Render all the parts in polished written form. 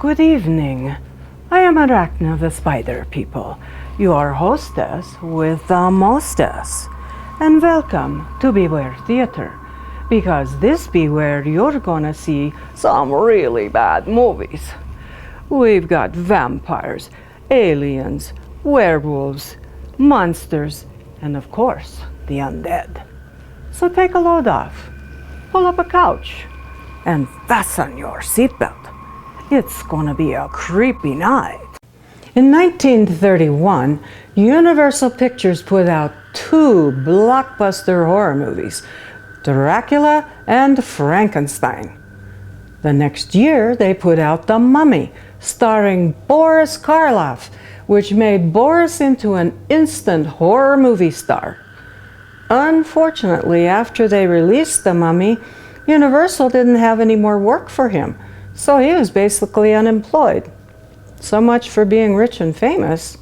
Good evening. I am Arachna, the Spider People, your hostess with the mostess. And welcome to Beware Theater, because this be where you're gonna see some really bad movies. We've got vampires, aliens, werewolves, monsters, and of course, the undead. So take a load off, pull up a couch, and fasten your seatbelt. It's gonna be a creepy night. In 1931, Universal Pictures put out two blockbuster horror movies, Dracula and Frankenstein. The next year, they put out The Mummy, starring Boris Karloff, which made Boris into an instant horror movie star. Unfortunately, after they released The Mummy, Universal didn't have any more work for him, so he was basically unemployed. So much for being rich and famous.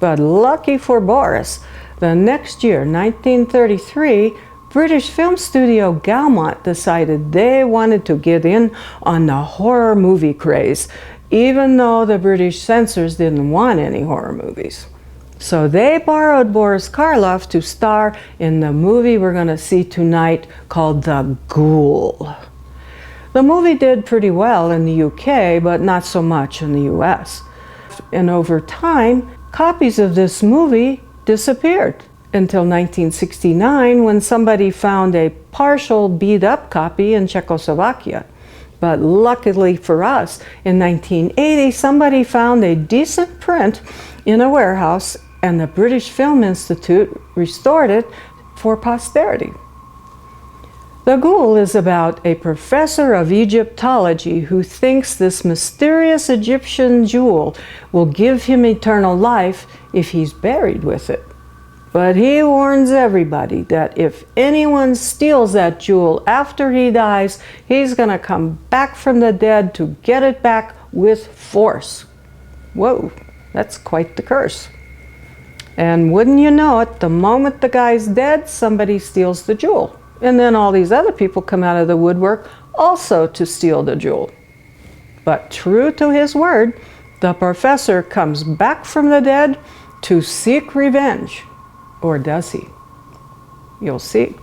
But lucky for Boris, the next year, 1933, British film studio Gaumont decided they wanted to get in on the horror movie craze, even though the British censors didn't want any horror movies. So they borrowed Boris Karloff to star in the movie we're going to see tonight called The Ghoul. The movie did pretty well in the UK, but not so much in the US. And over time, copies of this movie disappeared until 1969, when somebody found a partial beat-up copy in Czechoslovakia. But luckily for us, in 1980, somebody found a decent print in a warehouse, and the British Film Institute restored it for posterity. The Ghoul is about a professor of Egyptology who thinks this mysterious Egyptian jewel will give him eternal life if he's buried with it. But he warns everybody that if anyone steals that jewel after he dies, he's gonna come back from the dead to get it back with force. Whoa, that's quite the curse. And wouldn't you know it, the moment the guy's dead, somebody steals the jewel. And then all these other people come out of the woodwork also to steal the jewel. But true to his word, the professor comes back from the dead to seek revenge. Or does he? You'll see.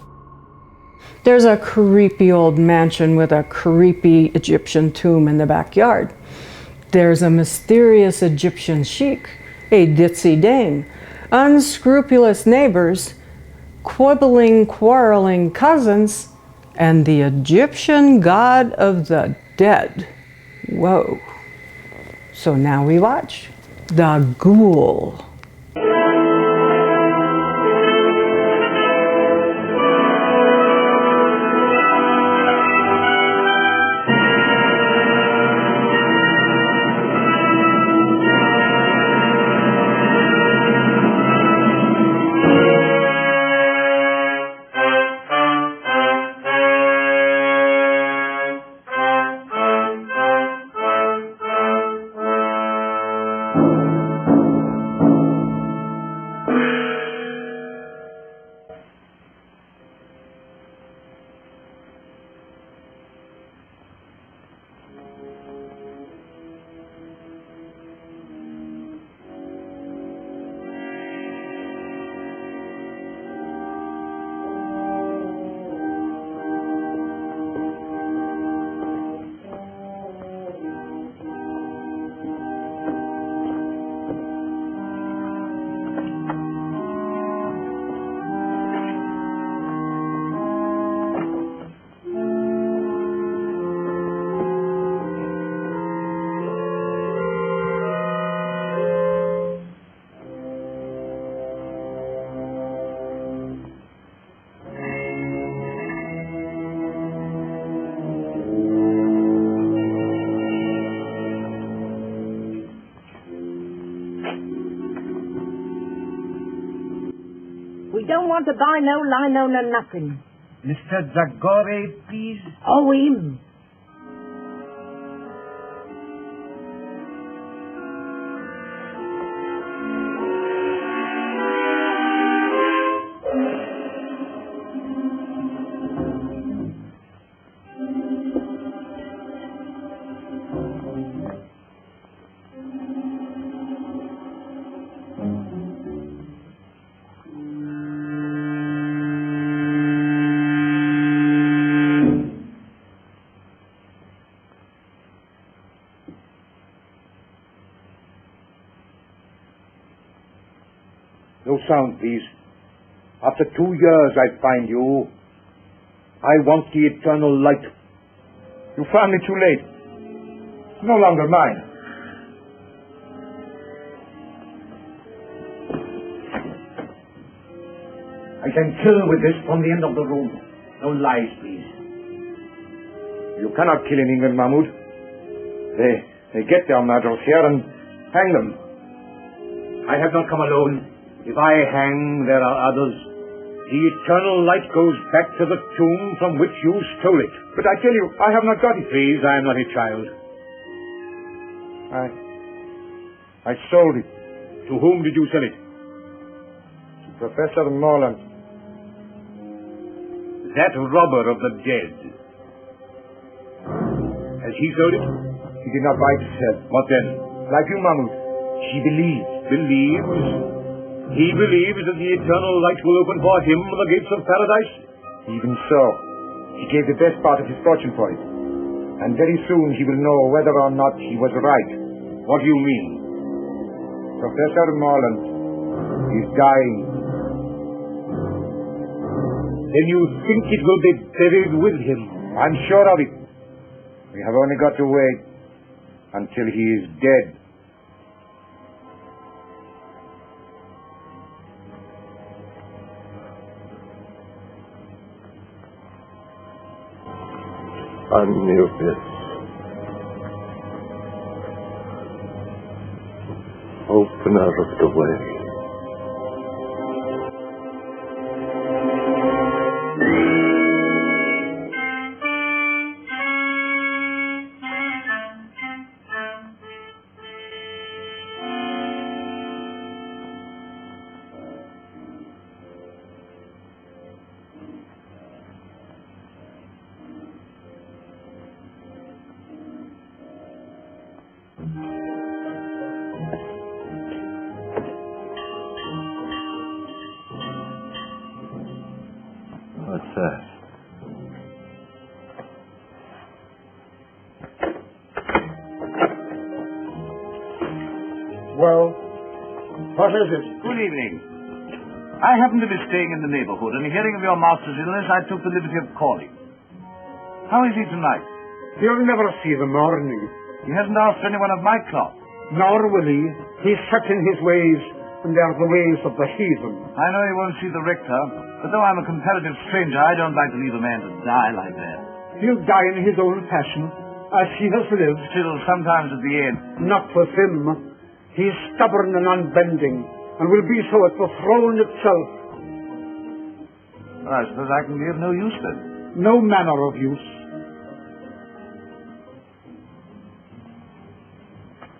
There's a creepy old mansion with a creepy Egyptian tomb in the backyard. There's a mysterious Egyptian sheik, a ditzy dame, unscrupulous neighbors, quarreling cousins, and the Egyptian god of the dead. Whoa. So now we watch The Ghoul. We don't want to buy no lino, no nothing. Mr. Zagore, please? Oh, him. sound, please. After 2 years I find you. I want the eternal light. You found me too late. No longer mine. I can kill with this from the end of the room. No lies, please. You cannot kill in England, Mahmoud. They get their murderers here and hang them. I have not come alone. If I hang, there are others. The eternal light goes back to the tomb from which you stole it. But I tell you, I have not got it. Please, I am not a child. I sold it. To whom did you sell it? To Professor Morland. That robber of the dead. Has he sold it? He did not buy it to sell. What then? Like you, Mahmoud. She believes. Believes? He believes that the eternal light will open for him the gates of paradise? Even so. He gave the best part of his fortune for it. And very soon he will know whether or not he was right. What do you mean? Professor Morland is dying. Then you think it will be buried with him? I'm sure of it. We have only got to wait until he is dead. Anubis, opener of the way. What's that? Well, what is it? Good evening. I happen to be staying in the neighborhood, and hearing of your master's illness, I took the liberty of calling. How is he tonight? You'll never see the morning. He hasn't asked for anyone of my cloth. Nor will he. He's set in his ways, and they're the ways of the heathen. I know he won't see the rector, but though I'm a comparative stranger, I don't like to leave a man to die like that. He'll die in his own fashion, as he has lived. Still, sometimes at the end. Not with him. He's stubborn and unbending, and will be so at the throne itself. Well, I suppose I can be of no use then. No manner of use.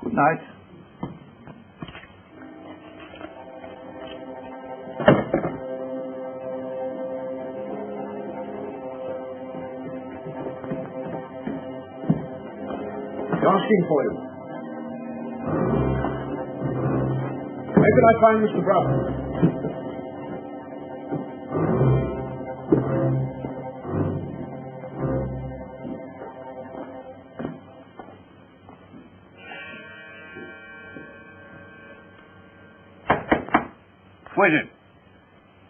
Good night. Asking for you. Where could I find Mr. Brown? Who is it?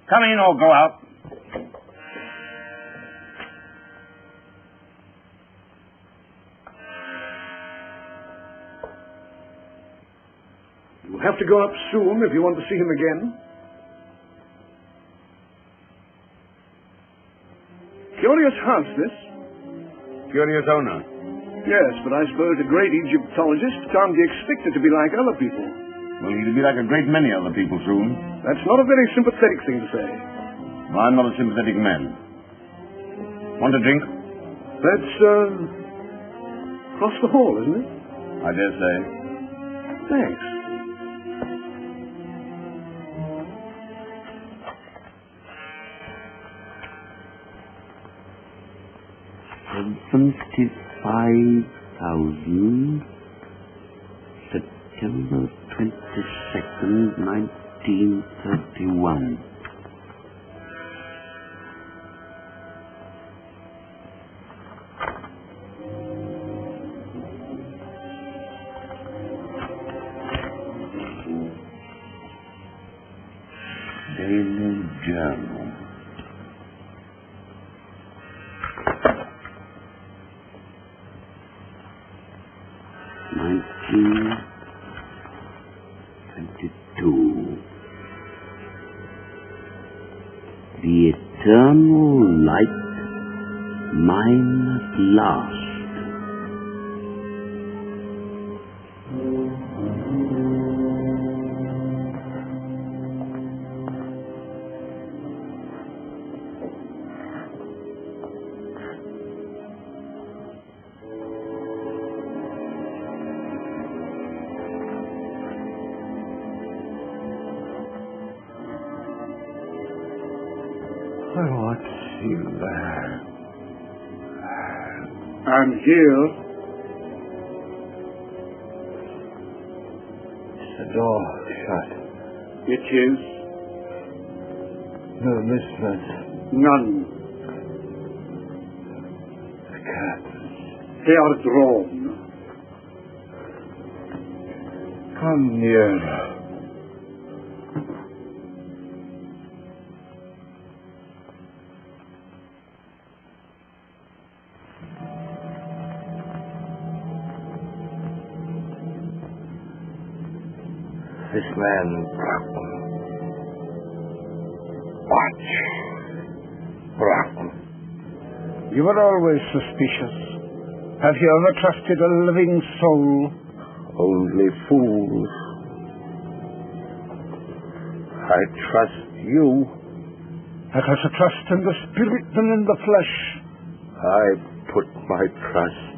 Come in or go out. You'll have to go up soon if you want to see him again. Curious house, this. Curious owner. Yes, but I suppose a great Egyptologist can't be expected to be like other people. Well, he'll be like a great many other people soon. That's not a very sympathetic thing to say. Well, I'm not a sympathetic man. Want a drink? That's, across the hall, isn't it? I dare say. Thanks. $75,000, September 22nd, 1931. mine at last. I want to see you there. And here, Is the door shut? it is No listeners. none. The cats. They are drawn. Come nearer. This man, watch. Arachna. You were always suspicious. Have you ever trusted a living soul? Only fools. I trust you. Let us trust in the spirit than in the flesh. I put my trust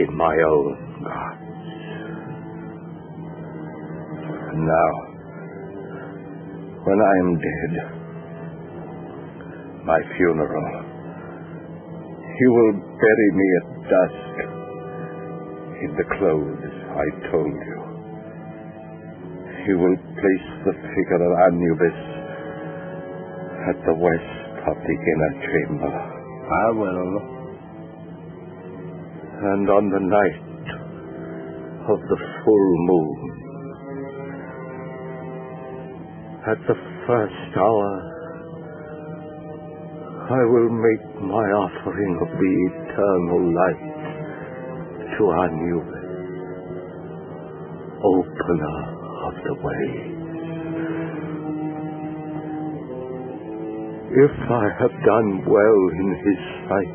in my own God. And now, when I am dead, my funeral, you will bury me at dusk in the clothes I told you. You will place the figure of Anubis at the west of the inner chamber. I will. And on the night of the full moon, at the first hour, I will make my offering of the eternal light to Anubis, opener of the way. If I have done well in his sight,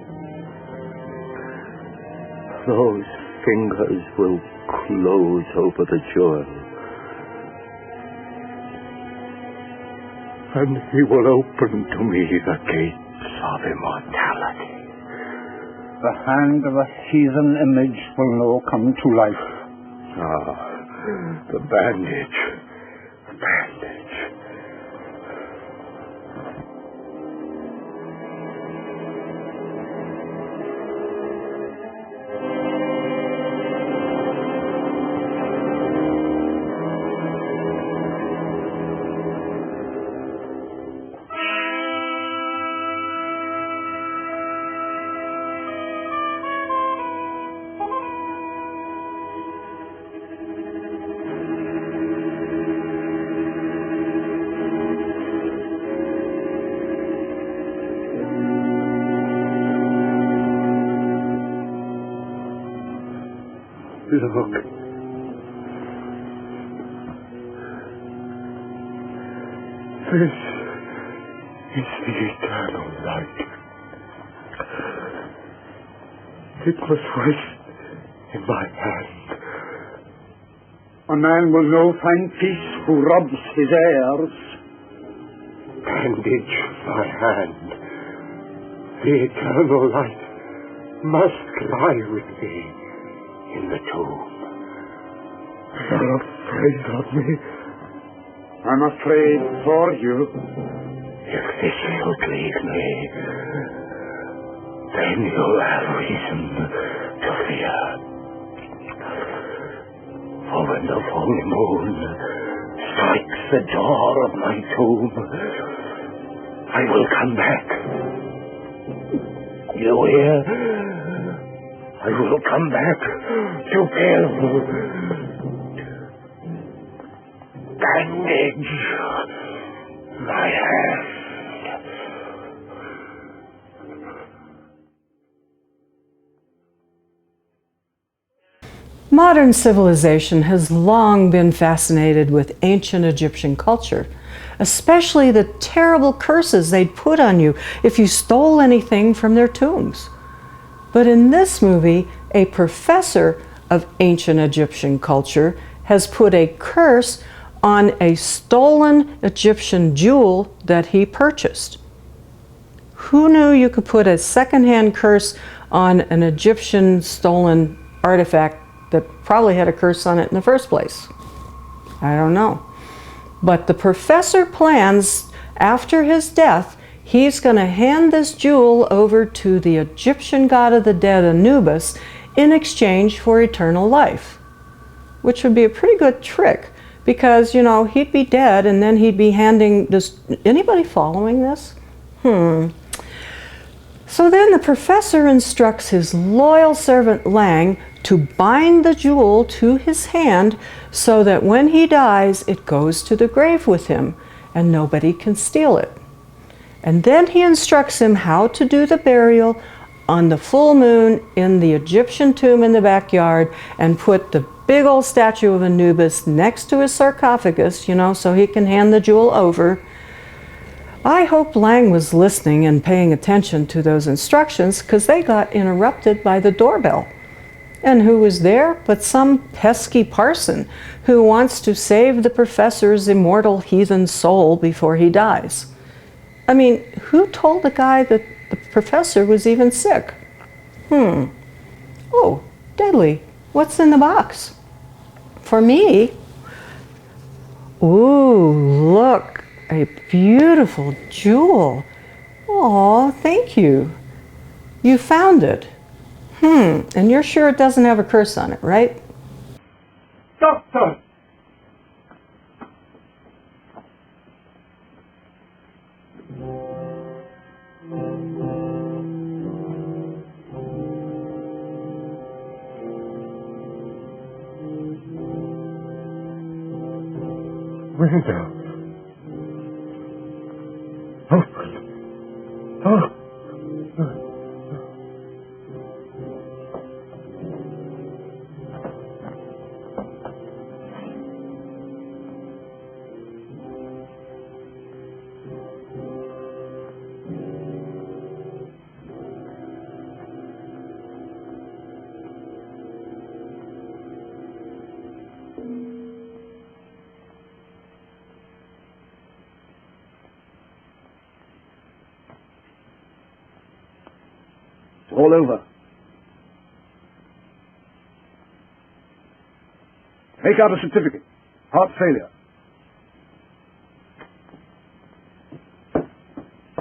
those fingers will close over the jewel, and he will open to me the gates of immortality. The hand of a heathen image will now come to life. Ah, the bandage. The bandage. Look. This is the eternal light. It was rest in my hand. A man will now find peace who robs his heirs. Bandage my hand. The eternal light must lie with me in the tomb. You're afraid of me? I'm afraid for you. If this should leave me, then you'll have reason to fear. For when the full moon strikes the door of my tomb, I will come back. You hear? I will come back to kill. Bandage my hand. Modern civilization has long been fascinated with ancient Egyptian culture, especially the terrible curses they'd put on you if you stole anything from their tombs. But in this movie, a professor of ancient Egyptian culture has put a curse on a stolen Egyptian jewel that he purchased. Who knew you could put a secondhand curse on an Egyptian stolen artifact that probably had a curse on it in the first place? I don't know. But the professor plans, after his death, he's going to hand this jewel over to the Egyptian god of the dead, Anubis, in exchange for eternal life. Which would be a pretty good trick, because, you know, he'd be dead and then he'd be handing this... Anybody following this? So then the professor instructs his loyal servant Lang to bind the jewel to his hand so that when he dies, it goes to the grave with him and nobody can steal it. And then he instructs him how to do the burial on the full moon in the Egyptian tomb in the backyard and put the big old statue of Anubis next to his sarcophagus, you know, so he can hand the jewel over. I hope Lang was listening and paying attention to those instructions, because they got interrupted by the doorbell. And who was there but some pesky parson who wants to save the professor's immortal heathen soul before he dies. I mean, who told the guy that the professor was even sick? Oh, Deadly, what's in the box? For me? Ooh, look, a beautiful jewel. Aw, thank you. You found it. And you're sure it doesn't have a curse on it, right? Doctor! Window. Open. Oh. All over. Make out a certificate. Heart failure.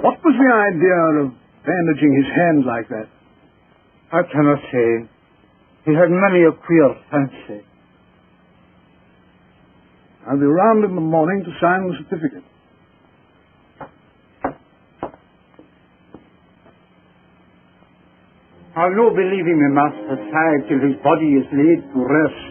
What was the idea of bandaging his hand like that? I cannot say. He had many a queer fancy. I'll be round in the morning to sign the certificate. I'll no believe him, Master Side, till his body is laid to rest.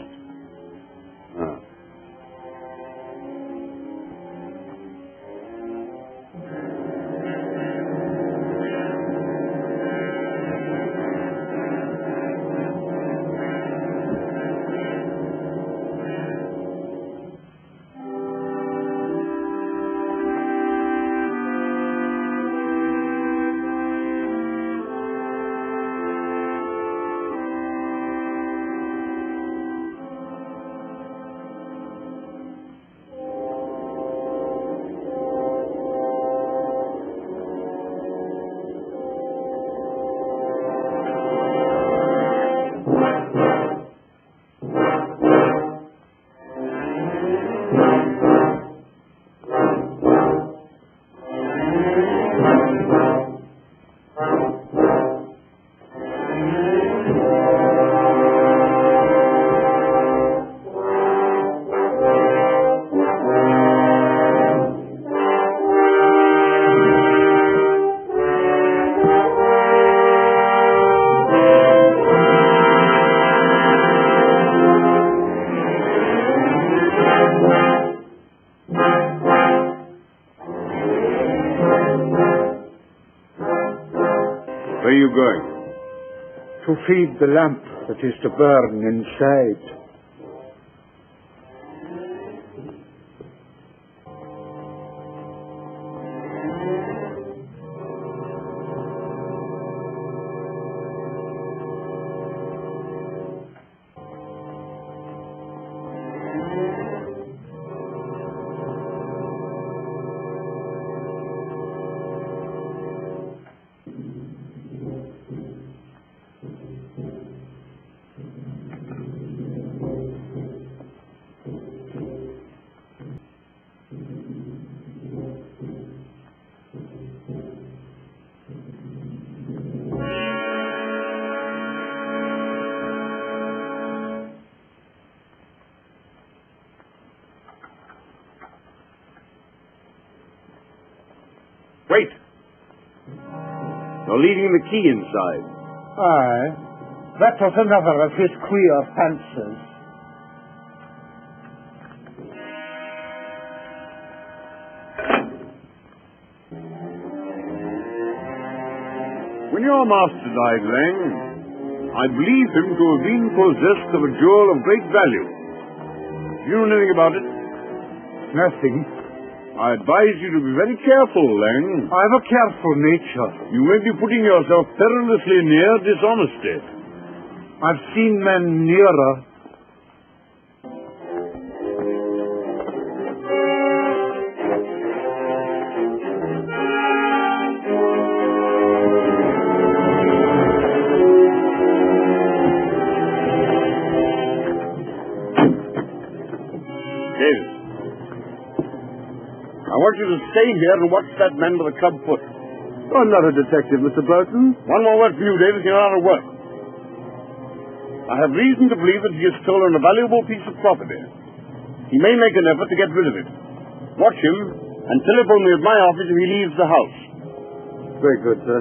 Where are you going? To feed the lamp that is to burn inside. or leaving the key inside. Aye, that was another of his queer fancies. When your master died, Lang, I believe him to have been possessed of a jewel of great value. Do you know anything about it? Nothing. I advise you to be very careful, Lang. I have a careful nature. You may be putting yourself perilously near dishonesty. I've seen men nearer. I want you to stay here and watch that man with the club foot. I'm not a detective, Mr. Burton. One more word from you, Davis, you're out of work. I have reason to believe that he has stolen a valuable piece of property. He may make an effort to get rid of it. Watch him and telephone me at my office if he leaves the house. Very good, sir.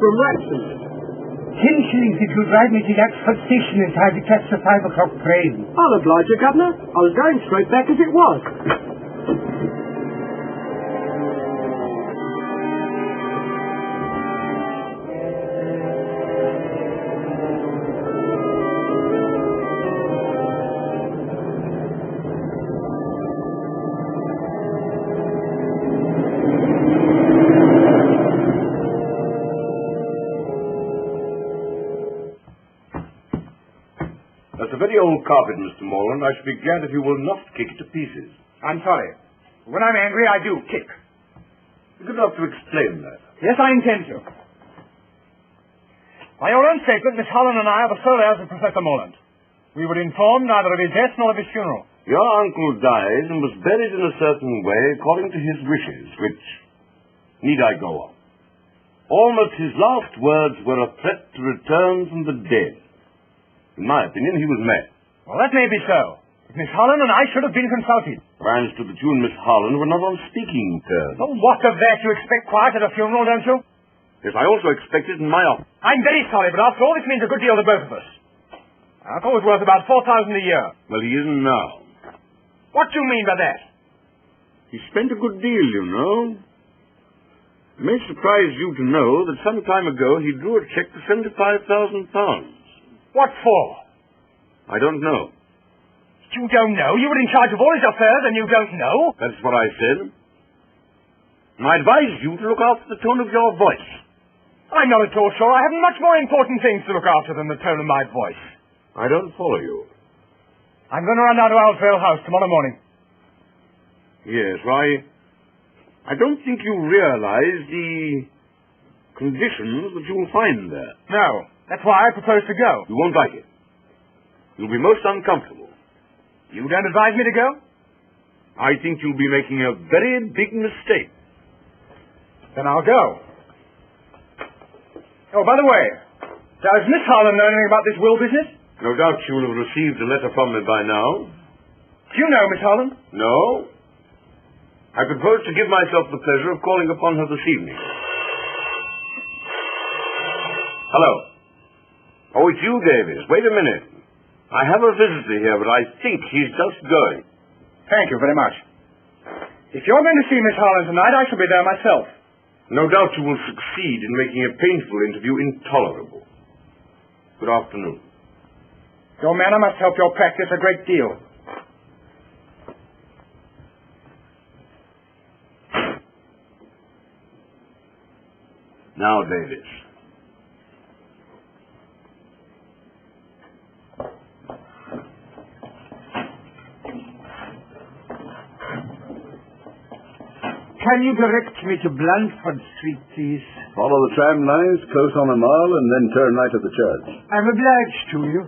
From Watson. 10 shillings if you drive me to Oxford Station in time to catch the 5 o'clock train. I'll oblige you, Governor. I was going straight back as it was. That's a very old carpet, Mr. Morland. I should be glad if you will not kick it to pieces. I'm sorry. When I'm angry, I do kick. You're good enough to explain that. Yes, I intend to. By your own statement, Miss Holland and I are the sole heirs of Professor Morland. We were informed neither of his death nor of his funeral. Your uncle died and was buried in a certain way according to his wishes, which need I go on. Almost his last words were a threat to return from the dead. In my opinion, he was mad. Well, that may be so. But Miss Holland and I should have been consulted. I understood that you and Miss Holland were not on speaking terms. Well, what of that? You expect quiet at a funeral, don't you? Yes, I also expect it in my office. I'm very sorry, but after all, this means a good deal to both of us. Our uncle was worth about 4,000 a year. Well, he isn't now. What do you mean by that? He spent a good deal, you know. It may surprise you to know that some time ago he drew a check for £75,000. What for? I don't know. You don't know? You were in charge of all his affairs and you don't know? That's what I said. And I advise you to look after the tone of your voice. I'm not at all sure. I have much more important things to look after than the tone of my voice. I don't follow you. I'm going to run down to Alvale House tomorrow morning. Yes, I don't think you realize the conditions that you will find there. No, that's why I propose to go. You won't like it. You'll be most uncomfortable. You don't advise me to go? I think you'll be making a very big mistake. Then I'll go. Oh, by the way, does Miss Harlan know anything about this will business? No doubt she will have received a letter from me by now. Do you know Miss Harlan? No. I propose to give myself the pleasure of calling upon her this evening. Hello. Oh, it's you, Davis. Wait a minute. I have a visitor here, but I think he's just going. Thank you very much. If you're going to see Miss Harlan tonight, I shall be there myself. No doubt you will succeed in making a painful interview intolerable. Good afternoon. Your manner must help your practice a great deal. Now, Davis. Can you direct me to Blandford Street, please? Follow the tram lines, close on the mall, and then turn right at the church. I'm obliged to you.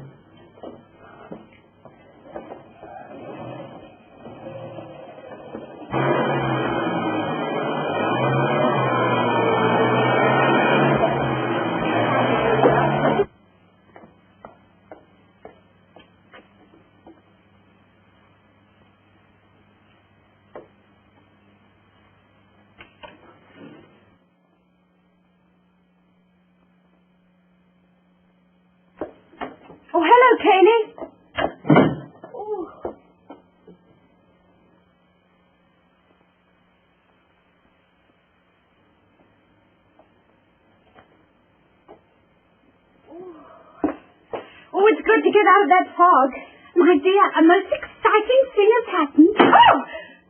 Oh, hello, Caney. Oh, it's good to get out of that fog. My dear, a most exciting thing has happened. Oh!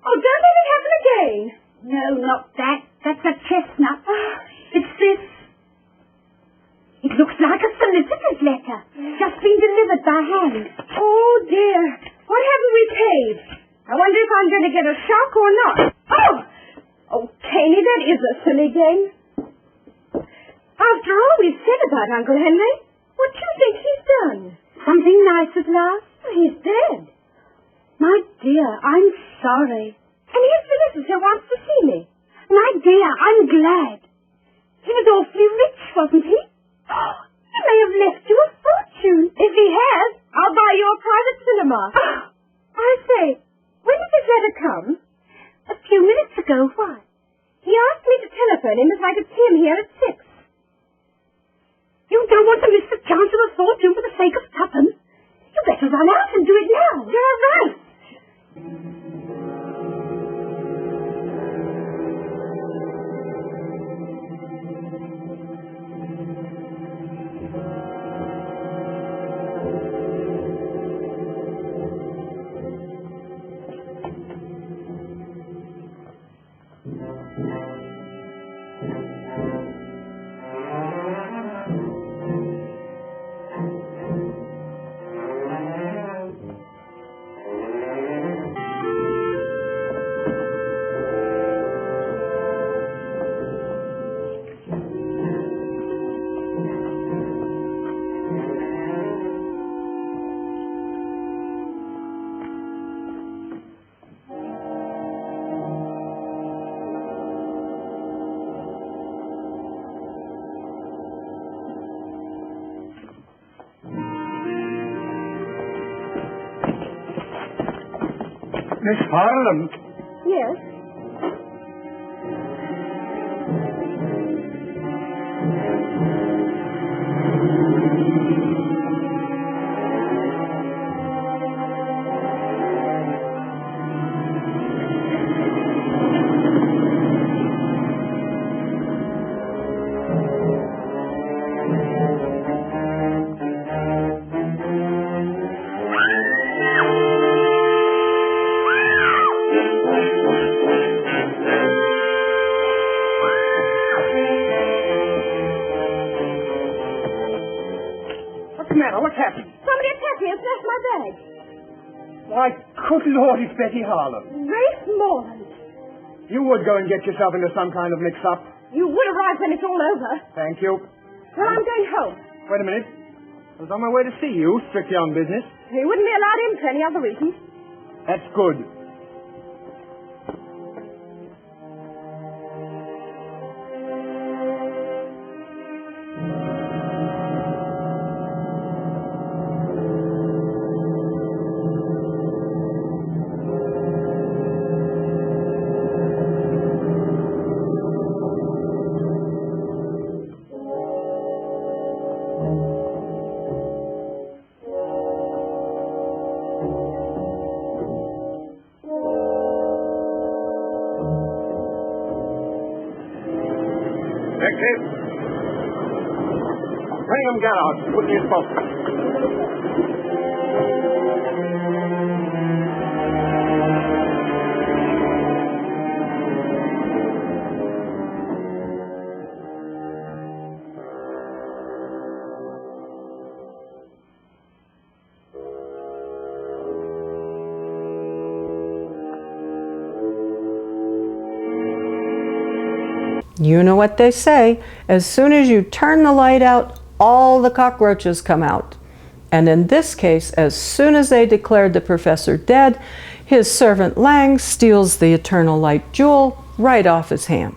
Oh, don't let it happen again. No, not that. That's a chestnut. It's this. It looks like a solicitor's letter. Just been delivered by hand. Oh, dear. What haven't we paid? I wonder if I'm going to get a shock or not. Oh! Oh, Caney, that is a silly game. After all we've said about Uncle Henry, what do you think he's done? Something nice at last? He's dead. My dear, I'm sorry. And his solicitor wants to see me. My dear, I'm glad. He was awfully rich, wasn't he? Oh, he may have left you a fortune. If he has, I'll buy you a private cinema. Oh, I say, when did this letter come? A few minutes ago. Why? He asked me to telephone him if I could see him here at 6. You don't want to miss the chance of a fortune for the sake of tuppence. You better run out and do it now. You're right. Miss Harlan? Yes? What's happened? Somebody attacked me and snatched my bag. Why, good Lord, it's Betty Harlan. Grace Morland. You would go and get yourself into some kind of mix-up. You will arrive when it's all over. Thank you. Well, I'm going home. Wait a minute. I was on my way to see you, strictly on business. You wouldn't be allowed in for any other reason. That's good. Birmingham garage as quickly as possible. You know what they say, as soon as you turn the light out, all the cockroaches come out. And in this case, as soon as they declared the professor dead, his servant Lang steals the Eternal Light jewel right off his hand.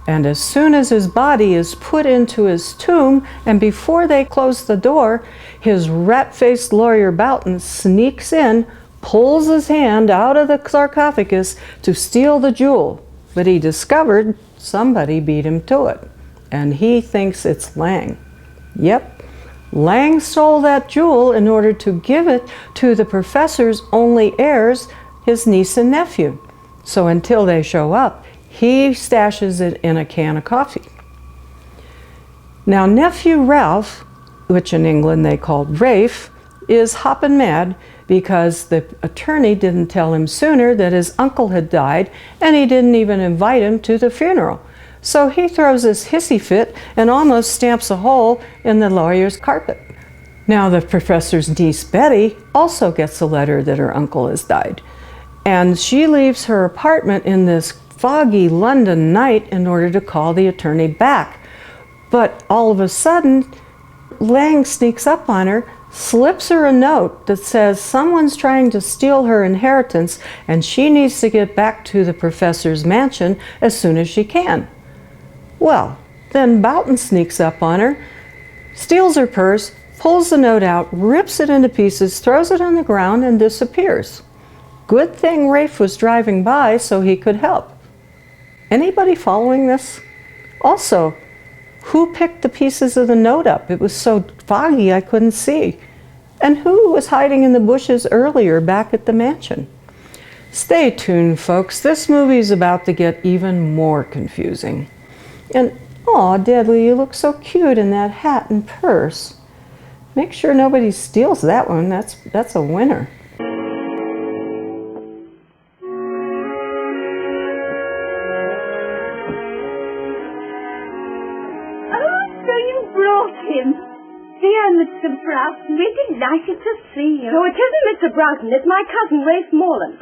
And as soon as his body is put into his tomb, and before they close the door, his rat-faced lawyer Boughton sneaks in, pulls his hand out of the sarcophagus to steal the jewel. But he discovered somebody beat him to it, and he thinks it's Lang. Yep, Lang stole that jewel in order to give it to the professor's only heirs, his niece and nephew. So until they show up, he stashes it in a can of coffee. Now nephew Ralph, which in England they called Rafe, is hopping mad because the attorney didn't tell him sooner that his uncle had died, and he didn't even invite him to the funeral. So he throws this hissy fit and almost stamps a hole in the lawyer's carpet. Now the professor's niece Betty also gets a letter that her uncle has died, and she leaves her apartment in this foggy London night in order to call the attorney back. But all of a sudden, Lang sneaks up on her, slips her a note that says someone's trying to steal her inheritance and she needs to get back to the professor's mansion as soon as she can. Well, then Boughton sneaks up on her, steals her purse, pulls the note out, rips it into pieces, throws it on the ground, and disappears. Good thing Rafe was driving by so he could help. Anybody following this? Also, who picked the pieces of the note up? It was so foggy I couldn't see. And who was hiding in the bushes earlier back at the mansion? Stay tuned, folks. This movie is about to get even more confusing. And, aw, Deadly, you look so cute in that hat and purse. Make sure nobody steals that one. That's a winner. Dear Mr. Broughton, we're delighted to see you. No, it isn't Mr. Broughton. It's my cousin, Rafe Morland.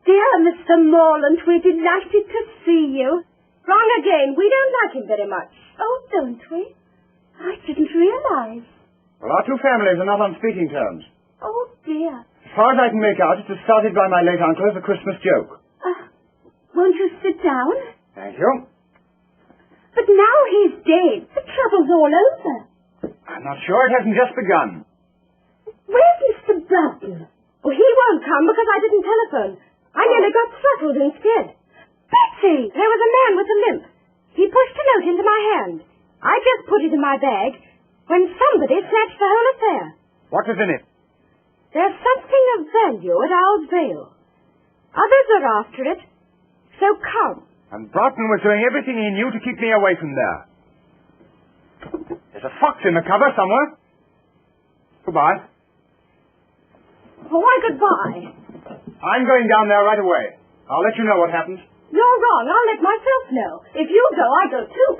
Dear Mr. Morland, we're delighted to see you. Wrong again. We don't like him very much. Oh, don't we? I didn't realize. Well, our two families are not on speaking terms. Oh, dear. As far as I can make out, it was started by my late uncle as a Christmas joke. Won't you sit down? Thank you. But now he's dead. The trouble's all over. I'm not sure. It hasn't just begun. Where's Mr. Broughton? Oh, he won't come because I didn't telephone. I nearly got throttled instead. Betsy! There was a man with a limp. He pushed a note into my hand. I just put it in my bag when somebody snatched the whole affair. What is in it? There's something of value at Owl's Vale. Others are after it. So come. And Broughton was doing everything he knew to keep me away from there. There's a fox in the cover somewhere. Goodbye. Oh, why goodbye? I'm going down there right away. I'll let you know what happens. You're wrong. I'll let myself know. If you go, I go too.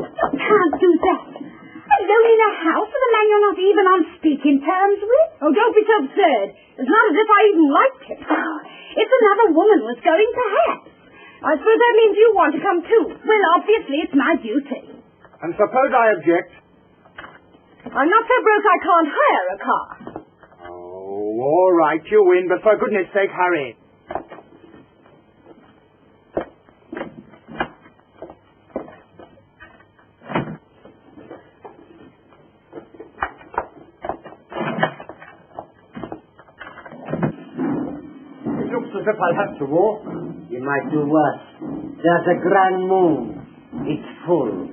You can't do that. Alone in a house with a man you're not even on speaking terms with? Oh, don't be so absurd. It's not as if I even liked him. If another woman was going, perhaps. I suppose that means you want to come too. Well, obviously it's my duty. And suppose I object? I'm not so broke I can't hire a car. Oh, all right, you win, but for goodness sake, hurry. It looks as if I'll have to walk. You might do worse. There's a grand moon. It's full.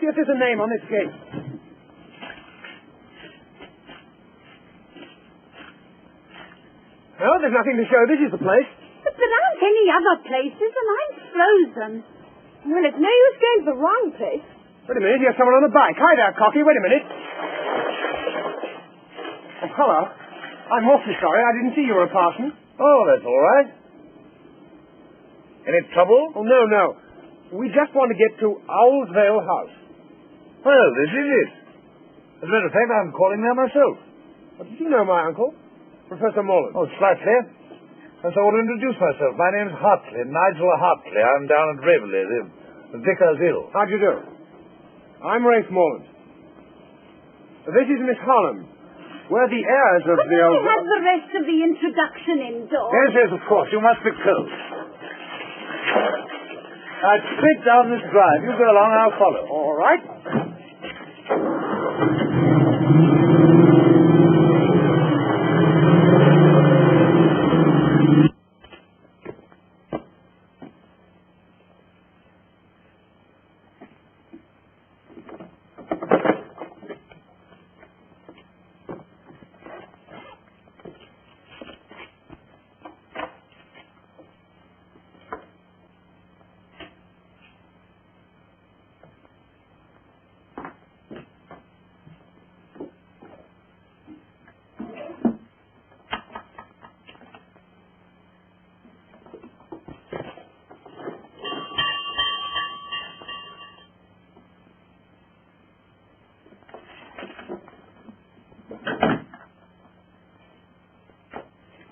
if there's a name on this gate. No, there's nothing to show. This is the place. But there aren't any other places, and I'm frozen. Well, it's no use going to the wrong place. Wait a minute, here's someone on a bike. Hi there, Cocky. Wait a minute. Oh, hello. I'm awfully sorry. I didn't see you were a parson. Oh, that's all right. Any trouble? Oh, no. We just want to get to Owlsvale House. Well, this is it. As a matter of fact, I'm calling there myself. Well, did you know my uncle? Professor Morland. Oh, slightly. And so I want to introduce myself. My name's Hartley, Nigel Hartley. I'm down at Raveley. The vicar's ill. How'd you do? I'm Rafe Morland. This is Miss Holland. We're the heirs of Couldn't the old... you have the rest of the introduction indoors? Yes, of course. You must be close. Straight down this drive. You go along, I'll follow. All right.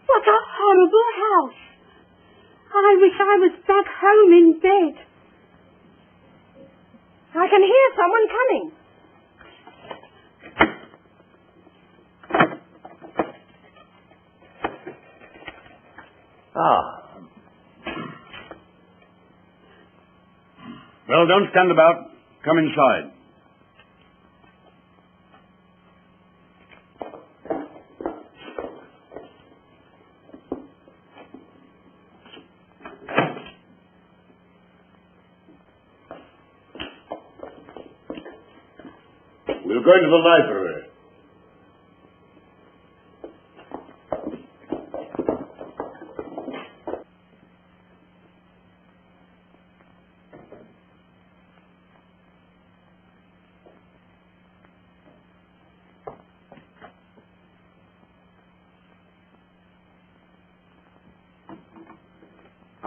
What a horrible house. I wish I was back home in bed. I can hear someone coming. Well, don't stand about. Come inside. We'll go into the library.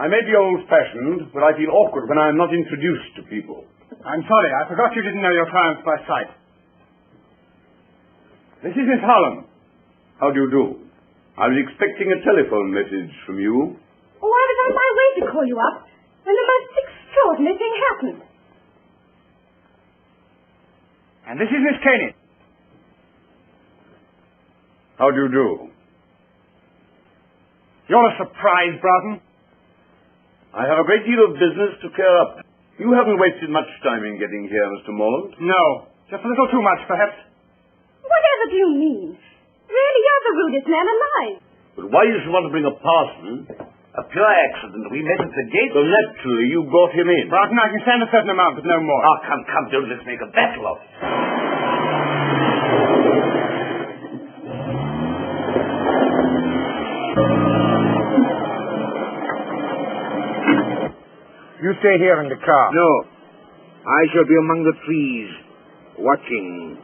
I may be old-fashioned, but I feel awkward when I'm not introduced to people. I'm sorry. I forgot you didn't know your clients by sight. This is Miss Holland. How do you do? I was expecting a telephone message from you. Oh, I was on my way to call you up, and the most extraordinary thing happened. And this is Miss Caney. How do you do? You're a surprise, Broughton. I have a great deal of business to clear up. You haven't wasted much time in getting here, Mr. Morland. No. Just a little too much, perhaps. Whatever do you mean? Really, you're the rudest man alive. But why you should want to bring a parson? A pure accident. We met at the gate. So naturally you brought him in. Broughton, I can stand a certain amount, but no more. Oh, come, don't let's make a battle of it. You stay here in the car. No. I shall be among the trees, watching.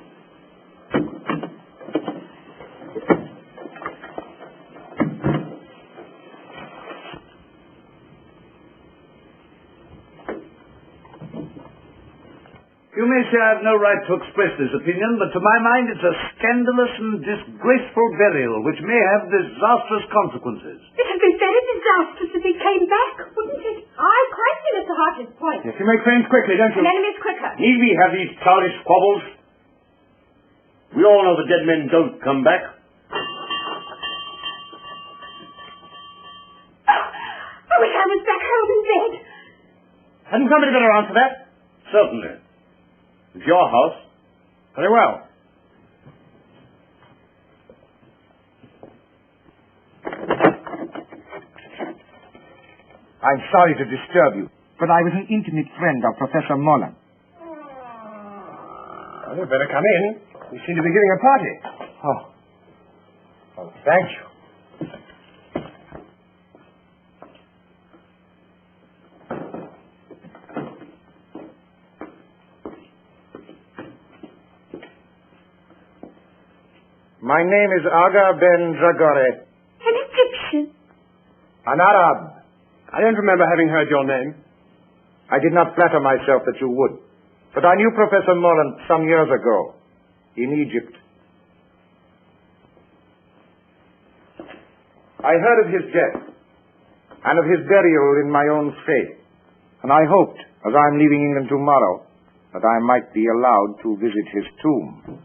You may say I have no right to express this opinion, but to my mind it's a scandalous and disgraceful burial which may have disastrous consequences. It would be very disastrous if he came back, wouldn't it? I quite see Mr. Hartley's point. Yes, you make friends quickly, don't you? And enemies quicker. Need we have these childish squabbles? We all know the dead men don't come back. I wish I was back home in bed. Hadn't somebody better answer that? Certainly. It's your house. Very well. I'm sorry to disturb you, but I was an intimate friend of Professor Mullen. Well, you'd better come in. You seem to be giving a party. Oh. Oh, thank you. My name is Aga Ben Dragore. An Egyptian. An Arab. I don't remember having heard your name. I did not flatter myself that you would. But I knew Professor Morland some years ago, in Egypt. I heard of his death, and of his burial in my own faith. And I hoped, as I am leaving England tomorrow, that I might be allowed to visit his tomb.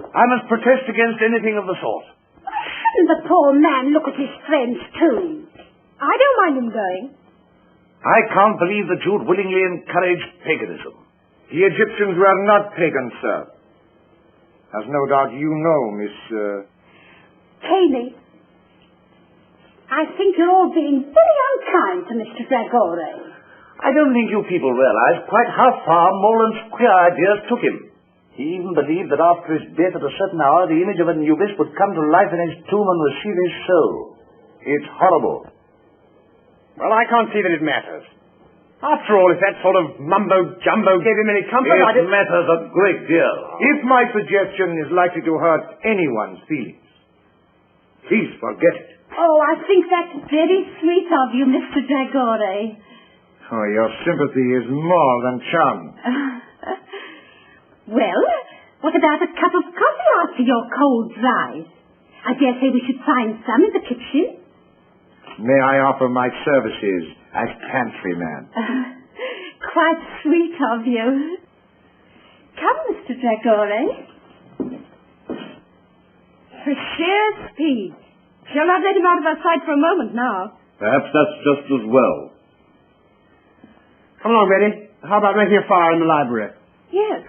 I must protest against anything of the sort. Shouldn't the poor man look at his friend's tomb? I don't mind him going. I can't believe that you'd willingly encourage paganism. The Egyptians were not pagans, sir. As no doubt you know, Miss... Cayley, I think you're all being very unkind to Mr. Dragore. I don't think you people realize quite how far Moreland's queer ideas took him. He even believed that after his death at a certain hour, the image of Anubis would come to life in his tomb and receive his soul. It's horrible. Well, I can't see that it matters. After all, if that sort of mumbo-jumbo gave him any comfort, It matters a great deal. If my suggestion is likely to hurt anyone's feelings, please forget it. Oh, I think that's very sweet of you, Mr. Dragore. Oh, your sympathy is more than charming. Well, what about a cup of coffee after your cold drive? I dare say we should find some in the kitchen. May I offer my services as pantryman? Quite sweet of you. Come, Mr. Dragore. For sheer speed. Shall not let him out of our sight for a moment now. Perhaps that's just as well. Come along, Betty. How about making a fire in the library? Yes.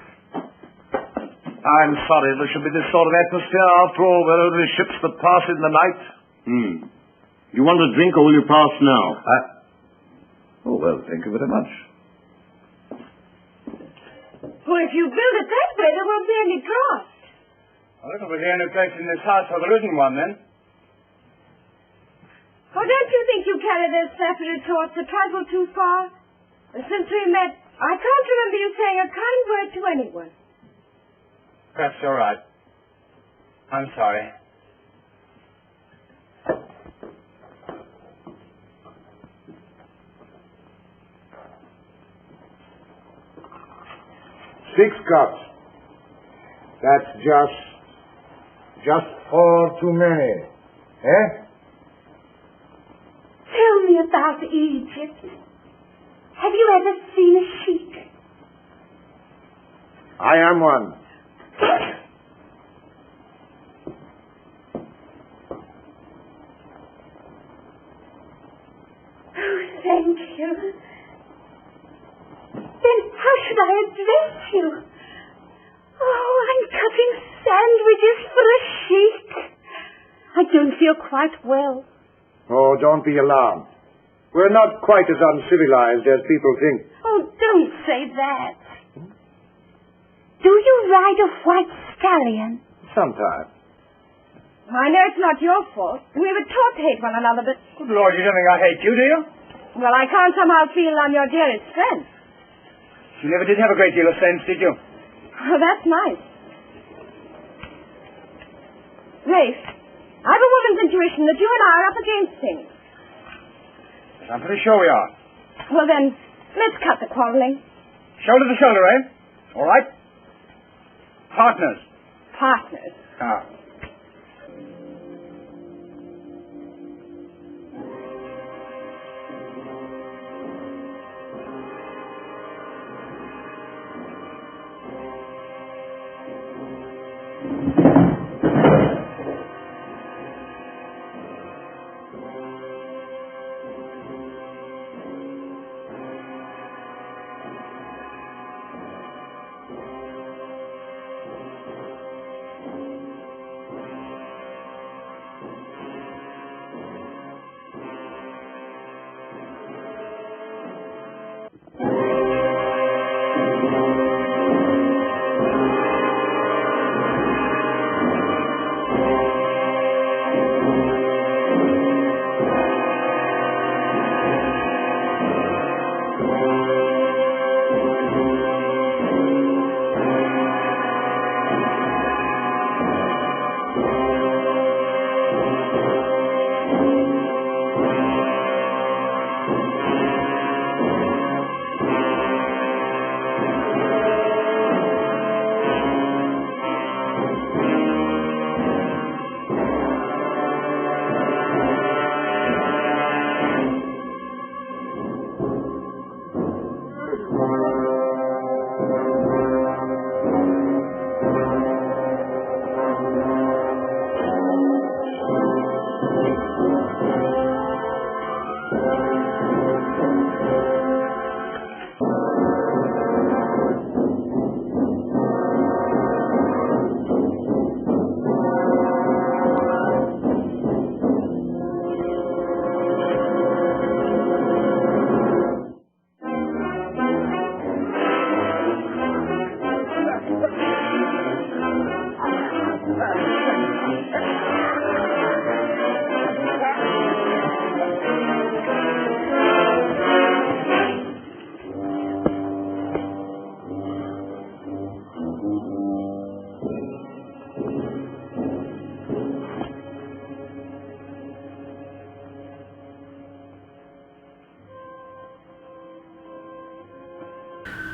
I'm sorry there should be this sort of atmosphere. After all, we're only ships that pass in the night. You want a drink or will you pass now? Oh, well, thank you very much. Well, if you build it that way, there won't be any draught. Well, it'll be the only place in this house where there isn't one, then. Oh, don't you think you carry those flattery thoughts a trifle too far? Since we met, I can't remember you saying a kind word to anyone. Perhaps you're right. I'm sorry. Six cups. That's just 4 too many. Eh? Tell me about Egypt. Have you ever seen a sheik? I am one. Oh, thank you. Then how should I address you? Oh, I'm cutting sandwiches for a sheik. I don't feel quite well. Oh, don't be alarmed. We're not quite as uncivilized as people think. Oh, don't say that. Do you ride a white stallion? Sometimes. I know it's not your fault. We were taught to hate one another, but... Good Lord, you don't think I hate you, do you? Well, I can't somehow feel I'm your dearest friend. You never did have a great deal of sense, did you? Oh, that's nice. Rafe, I've a woman's intuition that you and I are up against things. I'm pretty sure we are. Well, then, let's cut the quarreling. Shoulder to shoulder, eh? All right. Partners. Partners. Ah.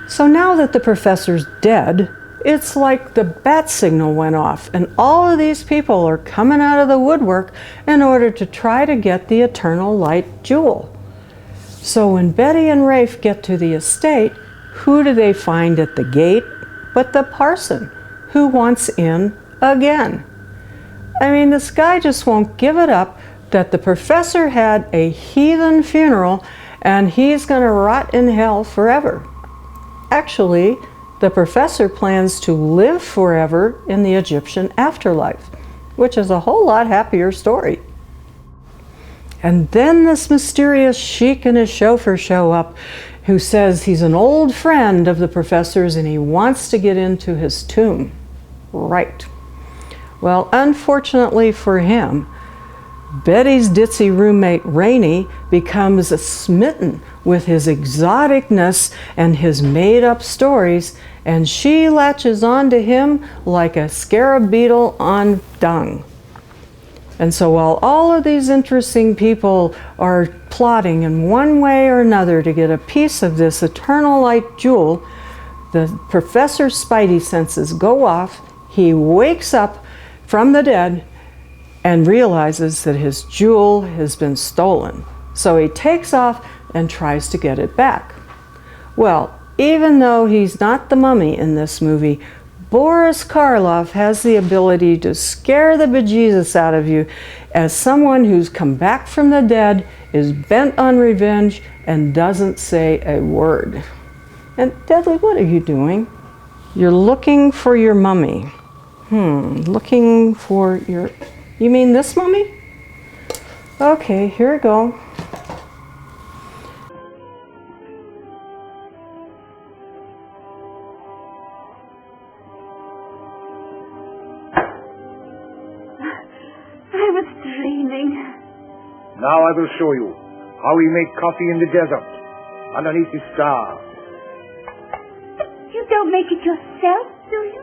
So now that the professor's dead, it's like the bat signal went off, and all of these people are coming out of the woodwork in order to try to get the eternal light jewel. So when Betty and Rafe get to the estate, who do they find at the gate but the parson, who wants in again? I mean, this guy just won't give it up that the professor had a heathen funeral and he's going to rot in hell forever. Actually, the professor plans to live forever in the Egyptian afterlife, which is a whole lot happier story. And then this mysterious sheik and his chauffeur show up, who says he's an old friend of the professor's and he wants to get into his tomb. Right. Well, unfortunately for him, Betty's ditzy roommate Rainey becomes smitten with his exoticness and his made-up stories, and she latches onto him like a scarab beetle on dung. And so while all of these interesting people are plotting in one way or another to get a piece of this eternal light jewel, the professor's spidey senses go off. He wakes up from the dead and realizes that his jewel has been stolen. So he takes off and tries to get it back. Well, even though he's not the mummy in this movie, Boris Karloff has the ability to scare the bejesus out of you as someone who's come back from the dead, is bent on revenge, and doesn't say a word. And Deadly, what are you doing? You're looking for your mummy. Looking for your... You mean this mummy? Okay, here we go. I was dreaming. Now I will show you how we make coffee in the desert, underneath the stars. You don't make it yourself, do you?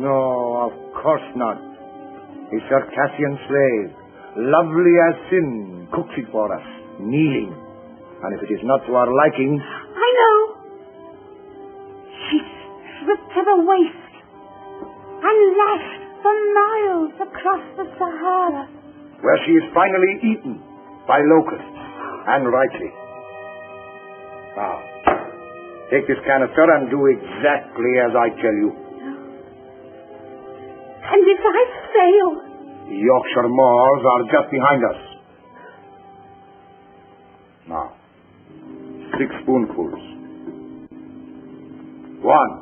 No, of course not. A Circassian slave, lovely as sin, cooks it for us, kneeling. And if it is not to our liking... I know. She stripped to the waist and lashed for miles across the Sahara. Where she is finally eaten by locusts, and rightly. Now, take this canister and do exactly as I tell you. And if I fail? The Yorkshire Moors are just behind us. Now, 6 spoonfuls. 1.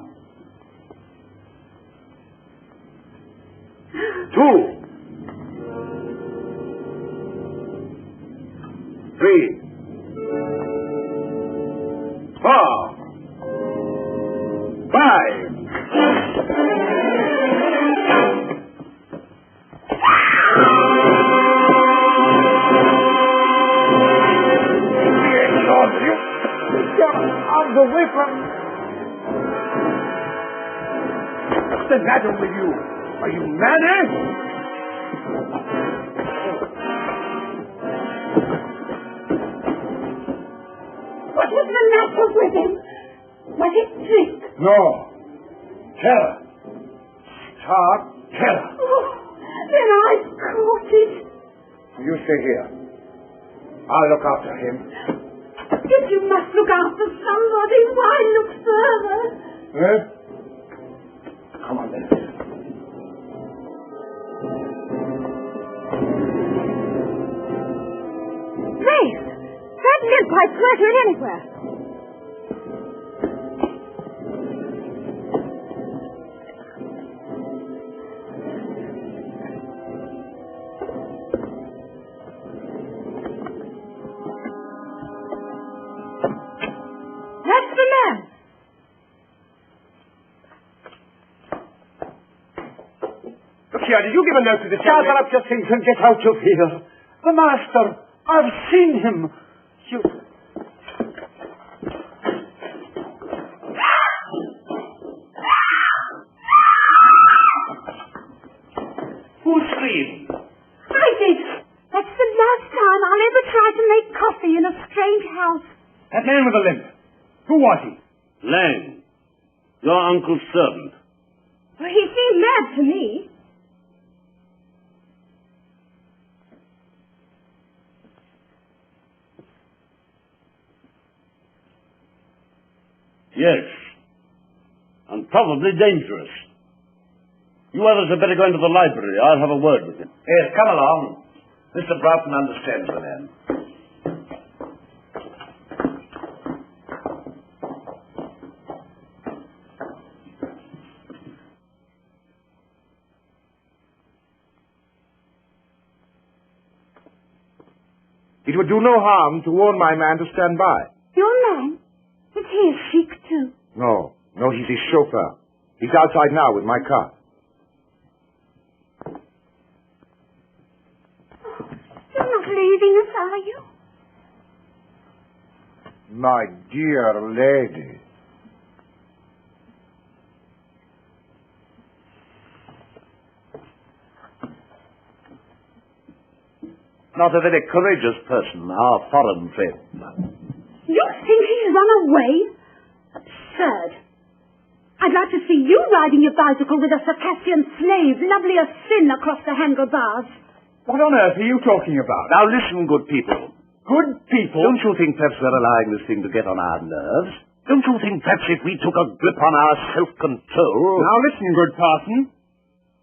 2. 3. 4. 5. Out the way from... What's the matter with you? Are you mad, eh? What was the matter with him? Was it drink? No. Terror. Stark terror. Oh, then I caught it. You stay here. I'll look after him. If you must look after somebody, why look further? Eh? Come on, then. Rafe, that windpipe's not here anywhere. That's the man. Look here, did you give a note to the Gather up your things and get out of here. The master, I've seen him. You... Who screamed? I did. That's the last time I'll ever try to make coffee in a strange house. That man with the limp. Who was he? Lang. Your uncle's servant. Well, he seemed mad to me. Yes. And probably dangerous. You others had better go into the library. I'll have a word with him. Yes, come along. Mr. Broughton understands the man. It would do no harm to warn my man to stand by. Your man? Is he a sheik too? No, he's his chauffeur. He's outside now with my car. You're not leaving us, are you? My dear lady. Not a very courageous person, our foreign friend. You think he's run away? Absurd. I'd like to see you riding your bicycle with a Circassian slave, lovely as sin across the handlebars. What on earth are you talking about? Now listen, good people. Good people? Don't you think perhaps we're allowing this thing to get on our nerves? Don't you think perhaps if we took a grip on our self-control... Now listen, good parson.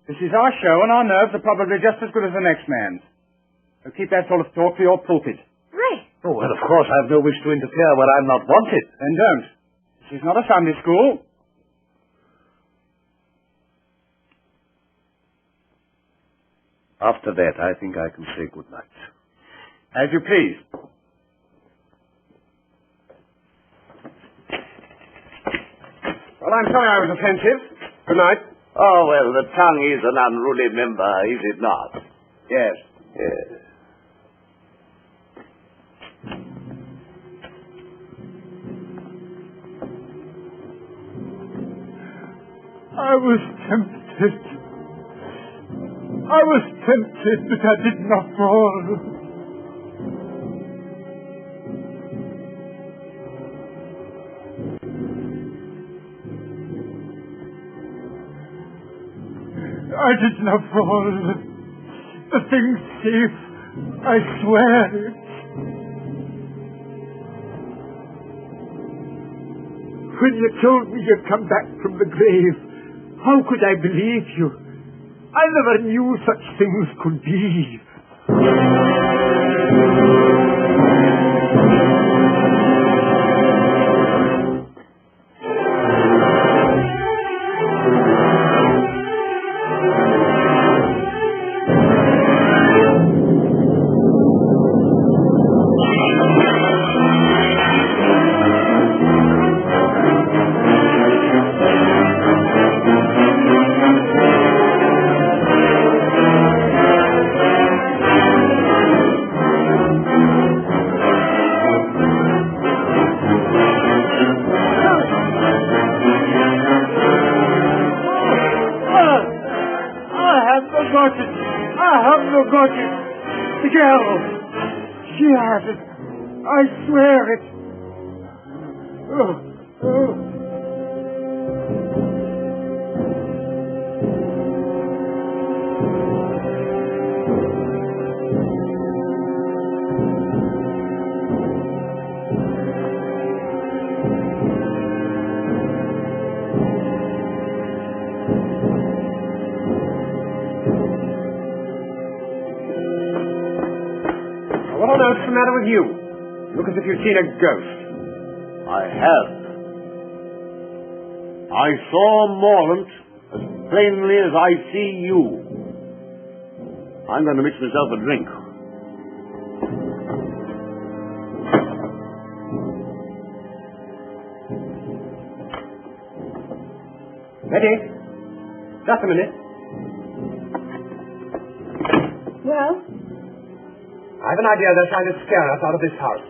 This is our show, and our nerves are probably just as good as the next man's. So keep that sort of talk for your pulpit. Right. Oh, well, of course, I've no wish to interfere where I'm not wanted. Then don't. This is not a Sunday school. After that, I think I can say good night. As you please. Well, I'm sorry I was offensive. Good night. Oh, well, the tongue is an unruly member, is it not? Yes. Yes. I was tempted. I was tempted, but I did not fall. I did not fall. The thing's safe. I swear it. When you told me you'd come back from the grave, how could I believe you? I never knew such things could be. The girl! She has it. I swear it. Oh. What on earth's the matter with you? You look as if you'd seen a ghost. I have. I saw Morlant as plainly as I see you. I'm going to mix myself a drink. Ready? Just a minute. Well? I have an idea they're trying to scare us out of this house.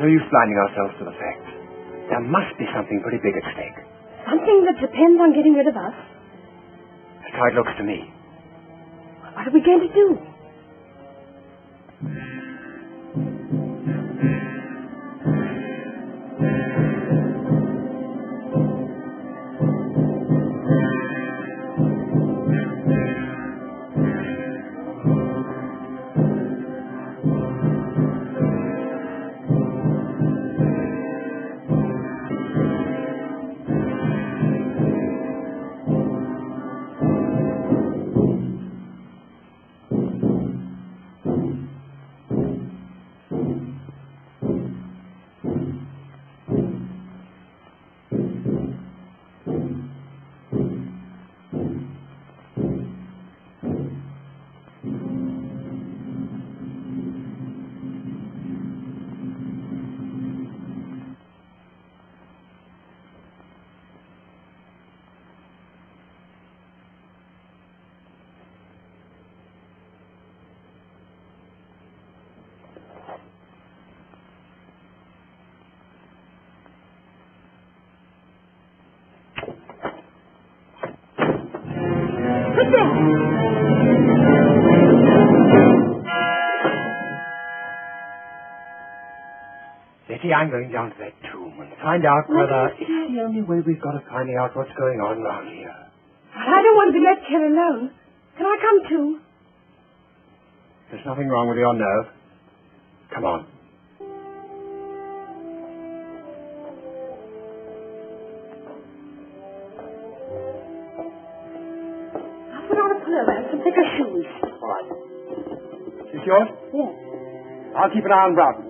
no use blinding ourselves to the facts. There must be something pretty big at stake. Something that depends on getting rid of us. That's how it looks to me. What are we going to do? Betty, I'm going down to that tomb and find out whether... It's the only way we've got of finding out what's going on around here. I don't want to be left here alone. Can I come too? There's nothing wrong with your nerve. Come on. I'll put on a pullover and some thicker shoes. All right. Is this yours? Yes. I'll keep an eye on Broughton.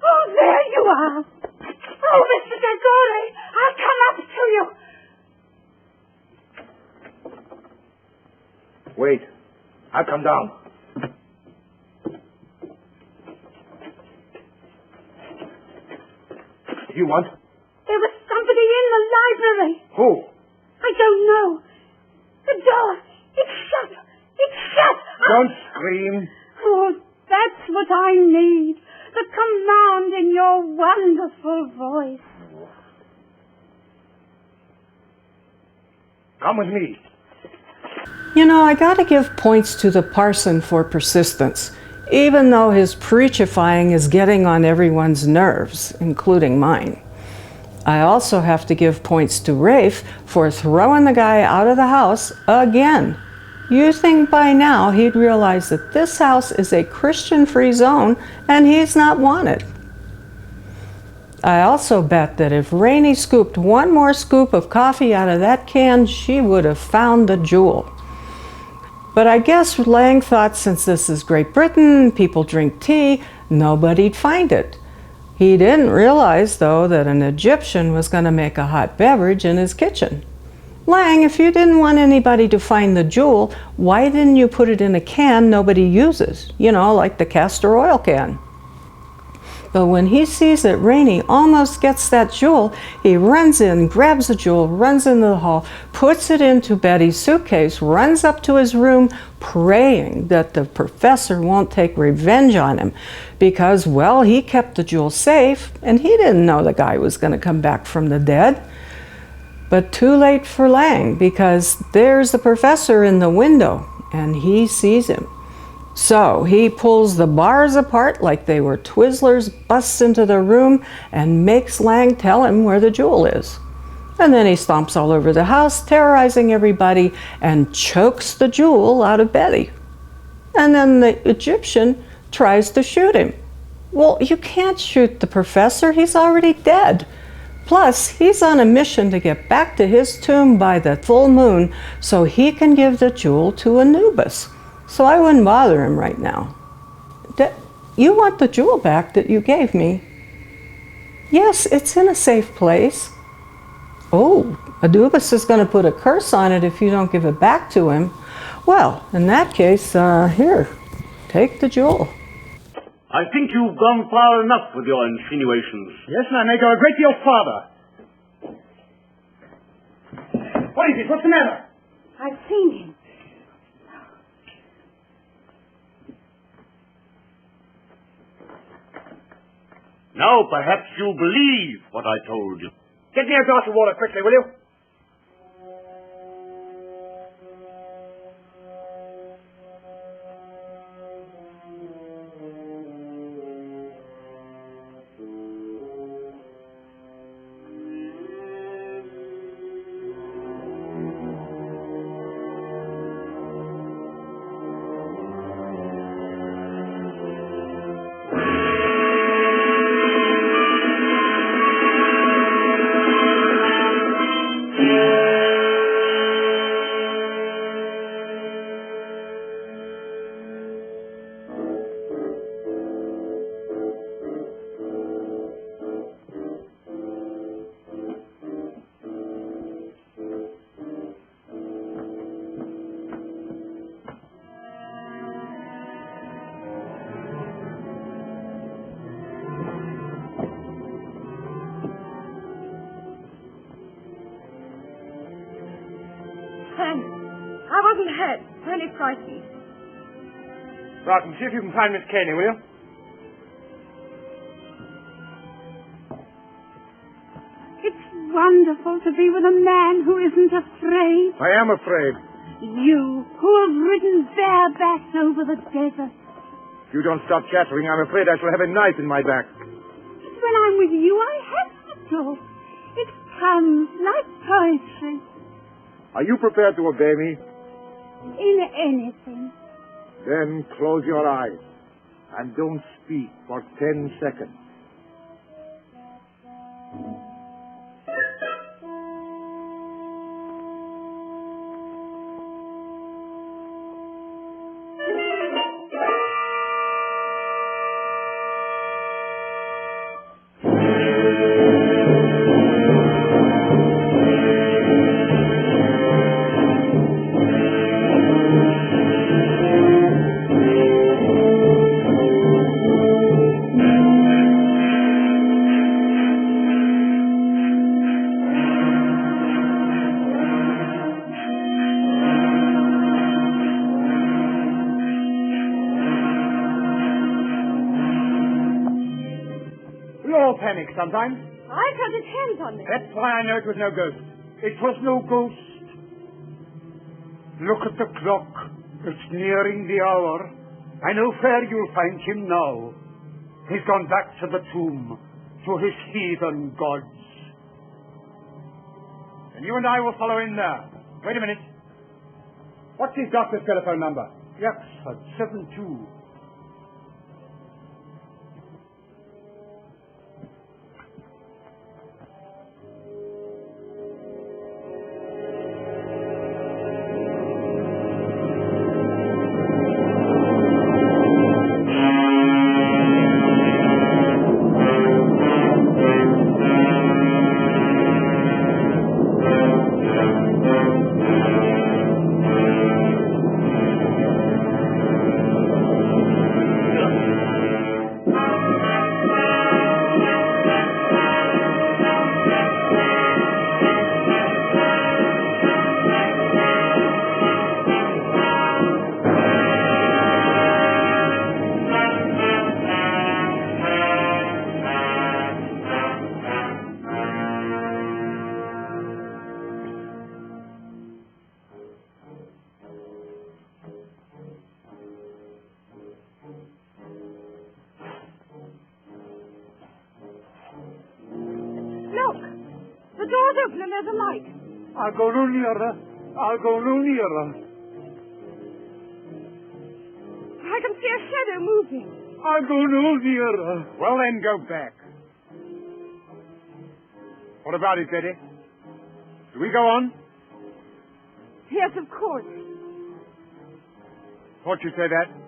Oh, there you are. Oh, Mr. Gregori, I'll come up to you. Wait. I'll come down. you want? There was somebody in the library. Who? I don't know. The door. It's shut. It's shut. Don't scream. Oh, that's what I need. The command in your wonderful voice. Come with me. You know, I gotta give points to the parson for persistence, even though his preachifying is getting on everyone's nerves, including mine. I also have to give points to Rafe for throwing the guy out of the house again. You think by now he'd realize that this house is a Christian-free zone and he's not wanted. I also bet that if Rainey scooped one more scoop of coffee out of that can, she would have found the jewel. But I guess Lang thought since this is Great Britain, people drink tea, nobody'd find it. He didn't realize, though, that an Egyptian was going to make a hot beverage in his kitchen. Lang, if you didn't want anybody to find the jewel, why didn't you put it in a can nobody uses? You know, like the castor oil can. But when he sees that Rainey almost gets that jewel, he runs in, grabs the jewel, runs into the hall, puts it into Betty's suitcase, runs up to his room, praying that the professor won't take revenge on him because, well, he kept the jewel safe and he didn't know the guy was going to come back from the dead. But too late for Lang, because there's the professor in the window and he sees him. So he pulls the bars apart like they were Twizzlers, busts into the room, and makes Lang tell him where the jewel is. And then he stomps all over the house, terrorizing everybody, and chokes the jewel out of Betty. And then the Egyptian tries to shoot him. Well, you can't shoot the professor, he's already dead. Plus, he's on a mission to get back to his tomb by the full moon so he can give the jewel to Anubis. So I wouldn't bother him right now. You want the jewel back that you gave me? Yes, it's in a safe place. Oh, Anubis is going to put a curse on it if you don't give it back to him. Well, in that case, here, take the jewel. I think you've gone far enough with your insinuations. Yes, and I may go a great deal farther. What is it? What's the matter? I've seen him. Now perhaps you'll believe what I told you. Get me a glass of water quickly, will you? I wasn't hurt. Really frightened. Barton, see if you can find Miss Caney, will you? It's wonderful to be with a man who isn't afraid. I am afraid. You, who have ridden barebacks over the desert. If you don't stop chattering, I'm afraid I shall have a knife in my back. When I'm with you, I have to talk. It comes like poetry. Are you prepared to obey me? In anything. Then close your eyes and don't speak for 10 seconds. panic sometimes. I felt his hands on me. That's why I know it was no ghost. It was no ghost. Look at the clock. It's nearing the hour. I know where you'll find him now. He's gone back to the tomb, to his heathen gods. And you and I will follow in there. Wait a minute. What's his doctor's telephone number? Yaxford 72. There's a light. I'll go no nearer. I'll go no nearer. I can see a shadow moving. I'll go no nearer. Well, then, go back. What about it, Betty? Do we go on? Yes, of course. Thought you'd say that.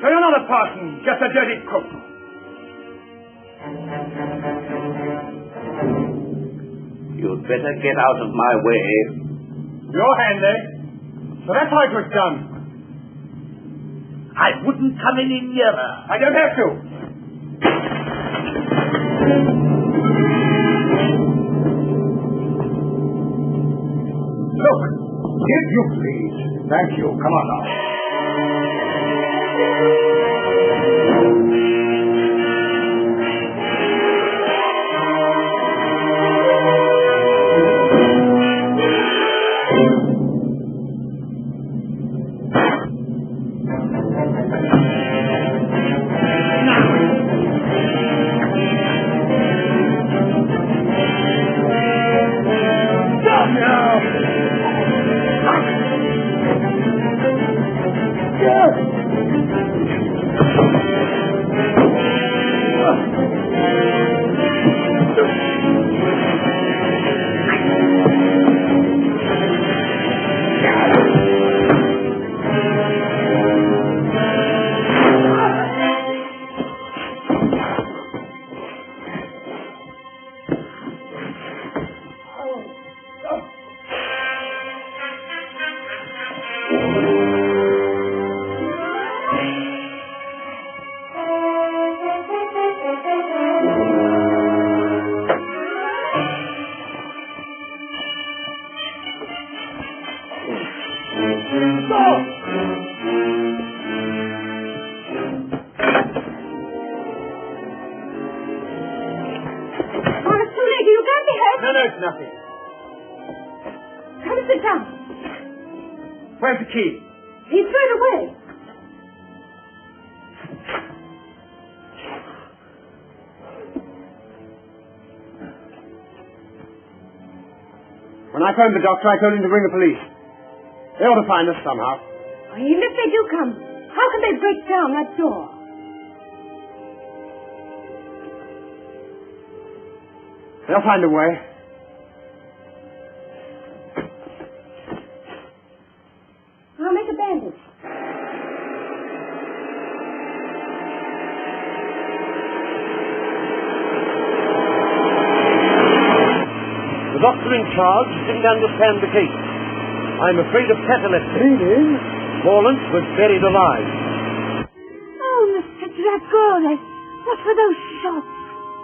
So you're not a parson, just a dirty cook. You'd better get out of my way. Your hand, eh? So that's how it was done. I wouldn't come any nearer. I don't have to. Look, if you please. Thank you. Come on now. heard nothing. Come sit down. Where's the key? He threw it away. When I phoned the doctor, I told him to bring the police. They ought to find us somehow. Even if they do come, how can they break down that door? They'll find a way. I'll make a bandage. The doctor in charge didn't understand the case. I'm afraid of catalepsy. Meaning? Morland was buried alive. Oh, Mr. Dragore, what were those shots?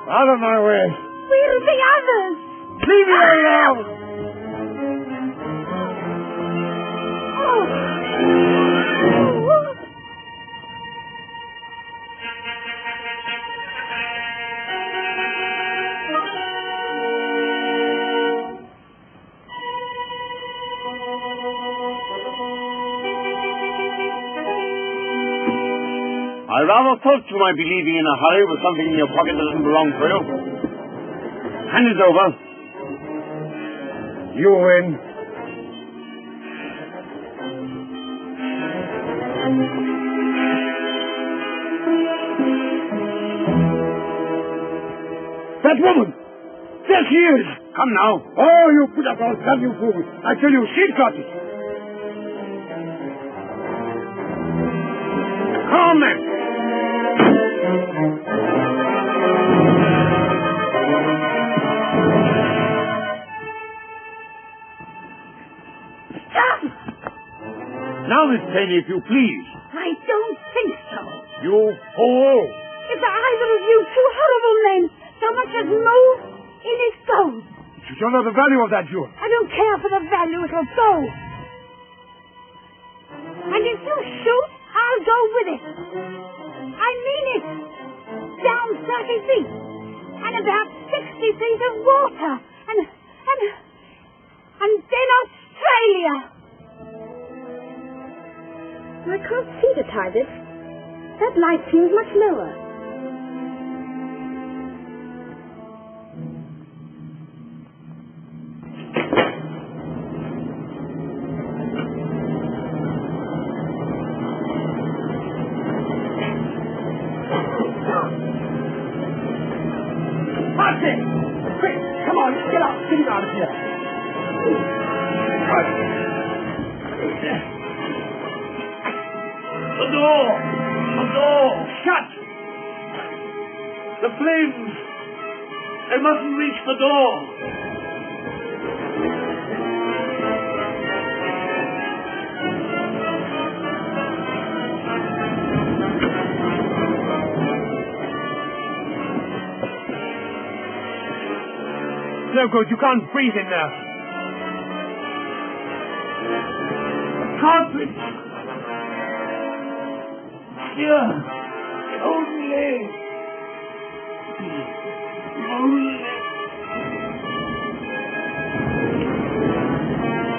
Out of my way. Where are the others? Leave me alone! Oh. I rather thought you might be leaving in a hurry with something in your pocket that doesn't belong to you. Hand it over. You win. That woman! There she is! Come now. Oh, you put up all gun, you fool! I tell you, she's got it! Come on, then. Stop! Now, Miss Taney, if you please. I don't think so. You fool. If either of you two horrible men so much as move, in it goes. You don't know the value of that jewel. I don't care for the value, it'll go. And if you shoot, I'll go with it. I mean it. Down 30 feet. And about 60 feet of water. And then Australia. I can't see the TARDIS. That light seems much lower. Quick, come on, get out of here. The door. Shut. The flames. They mustn't reach the door. No good, you can't breathe in there. Can't we? Here. Only.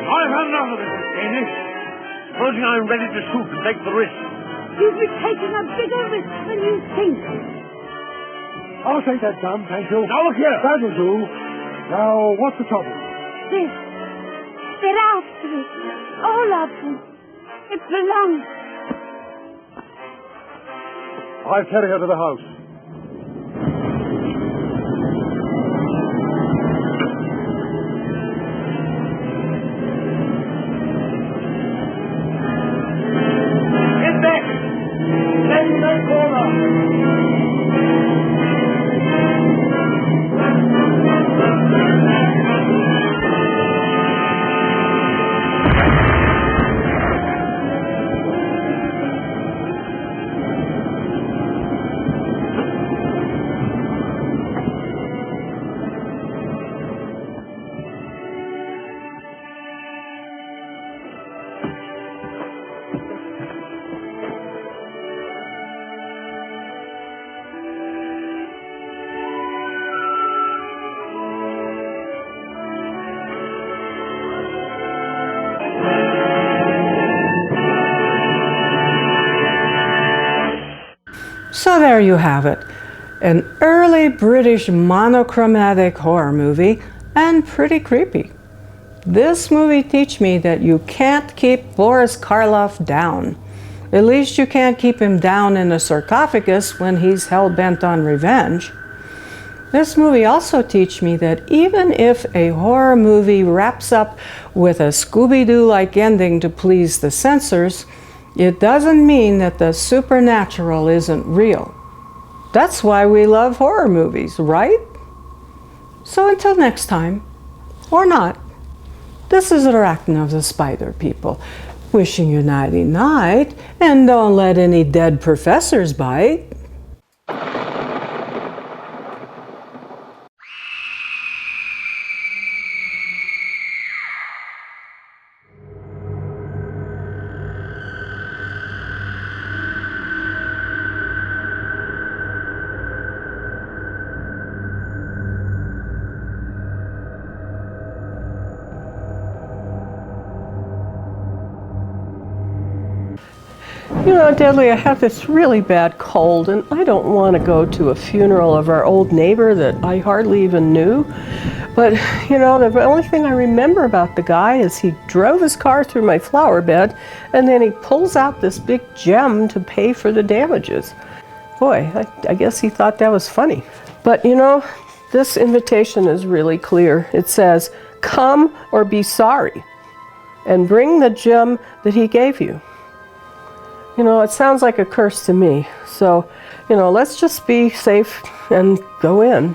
I've had enough of this, Miss Taney. Supposing I'm ready to shoot and take the risk. You'll be taking a bigger risk than you think. I'll take that gun, thank you. Now look here. That'll do. Now, what's the trouble? This. They're after it. All of them. It belongs. I'll carry her to the house. Get back! Get in that corner! So there you have it. An early British monochromatic horror movie, and pretty creepy. This movie teach me that you can't keep Boris Karloff down. At least you can't keep him down in a sarcophagus when he's hell-bent on revenge. This movie also teach me that even if a horror movie wraps up with a Scooby-Doo-like ending to please the censors, it doesn't mean that the supernatural isn't real. That's why we love horror movies, right? So until next time, or not, this is Arachna of the Spider People, wishing you nighty-night, and don't let any dead professors bite. You know, Deadly, I have this really bad cold, and I don't want to go to a funeral of our old neighbor that I hardly even knew. But, you know, the only thing I remember about the guy is he drove his car through my flower bed, and then he pulls out this big gem to pay for the damages. Boy, I guess he thought that was funny. But, you know, this invitation is really clear. It says, "Come or be sorry, and bring the gem that he gave you." You know, it sounds like a curse to me. So, you know, let's just be safe and go in.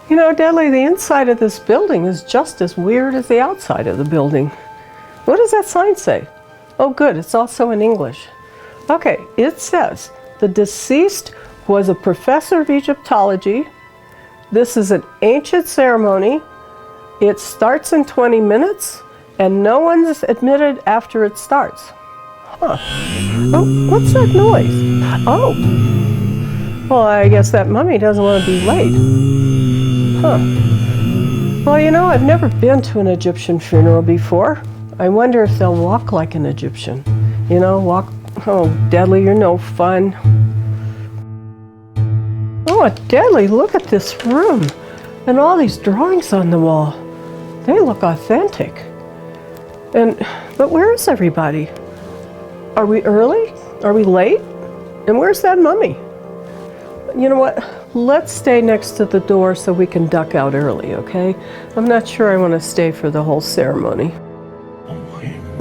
You know, Deadly, the inside of this building is just as weird as the outside of the building. What does that sign say? Oh, good, it's also in English. Okay, it says, the deceased was a professor of Egyptology. This is an ancient ceremony. It starts in 20 minutes, and no one's admitted after it starts. Huh. Oh, what's that noise? Oh. Well, I guess that mummy doesn't want to be late. Huh. Well, you know, I've never been to an Egyptian funeral before. I wonder if they'll walk like an Egyptian. You know, walk... Oh, Deadly, you're no fun. Oh, Deadly, look at this room. And all these drawings on the wall. They look authentic. But where is everybody? Are we early? Are we late? And where's that mummy? You know what? Let's stay next to the door so we can duck out early, okay? I'm not sure I want to stay for the whole ceremony.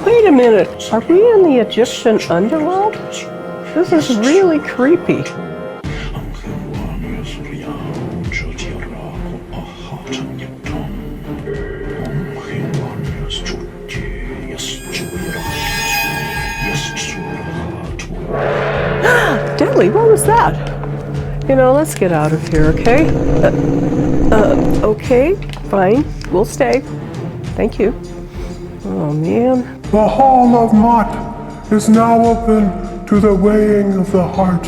Wait a minute. Are we in the Egyptian underworld? This is really creepy. Deadly, what was that? You know, let's get out of here, okay? Okay, fine. We'll stay. Thank you. Oh, man. The Hall of Mott is now open to the weighing of the heart.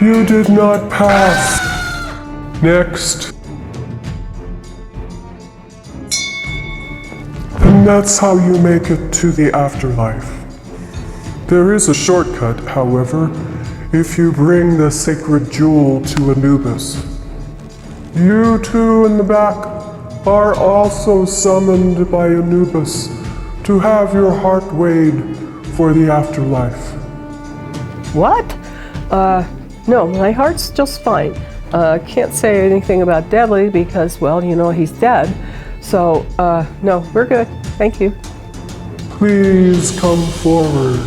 You did not pass. Next. And that's how you make it to the afterlife. There is a shortcut, however, if you bring the sacred jewel to Anubis. You two in the back are also summoned by Anubis to have your heart weighed for the afterlife. What? No, my heart's just fine. Can't say anything about Deadly because, well, you know, he's dead. So, no, we're good. Thank you. Please come forward.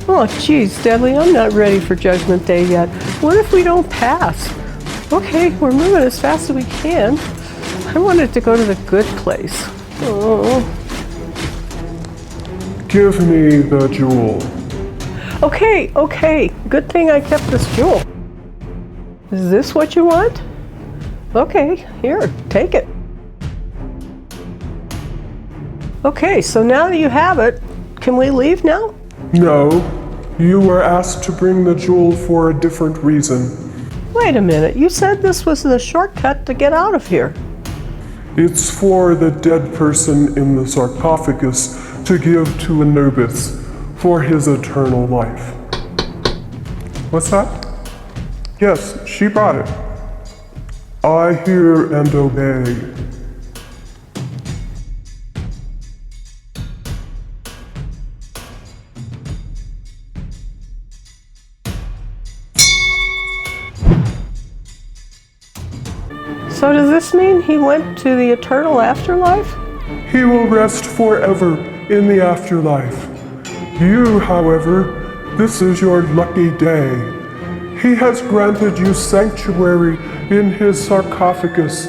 Oh, geez, Deadly, I'm not ready for Judgment Day yet. What if we don't pass? Okay, we're moving as fast as we can. I wanted to go to the good place. Oh. Give me the jewel. Okay. Good thing I kept this jewel. Is this what you want? Okay, here, take it. Okay, so now that you have it, can we leave now? No, you were asked to bring the jewel for a different reason. Wait a minute, you said this was the shortcut to get out of here. It's for the dead person in the sarcophagus to give to Anubis for his eternal life. What's that? Yes, she brought it. I hear and obey. So does this mean he went to the eternal afterlife? He will rest forever in the afterlife. You, however, this is your lucky day. He has granted you sanctuary in his sarcophagus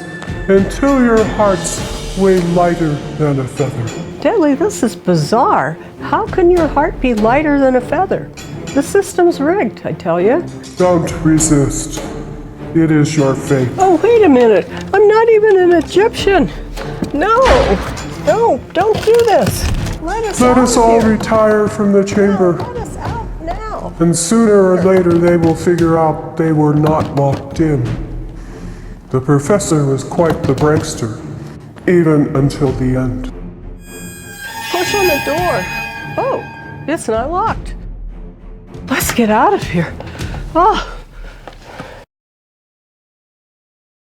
until your hearts weigh lighter than a feather. Deadly, this is bizarre. How can your heart be lighter than a feather? The system's rigged, I tell you. Don't resist. It is your fate. Oh, wait a minute. I'm not even an Egyptian. No, don't do this. Let us all here. retire from the chamber. No, let us out now. And sooner or later they will figure out they were not locked in. The professor was quite the prankster, even until the end. Push on the door. Oh, it's not locked. Let's get out of here. Oh.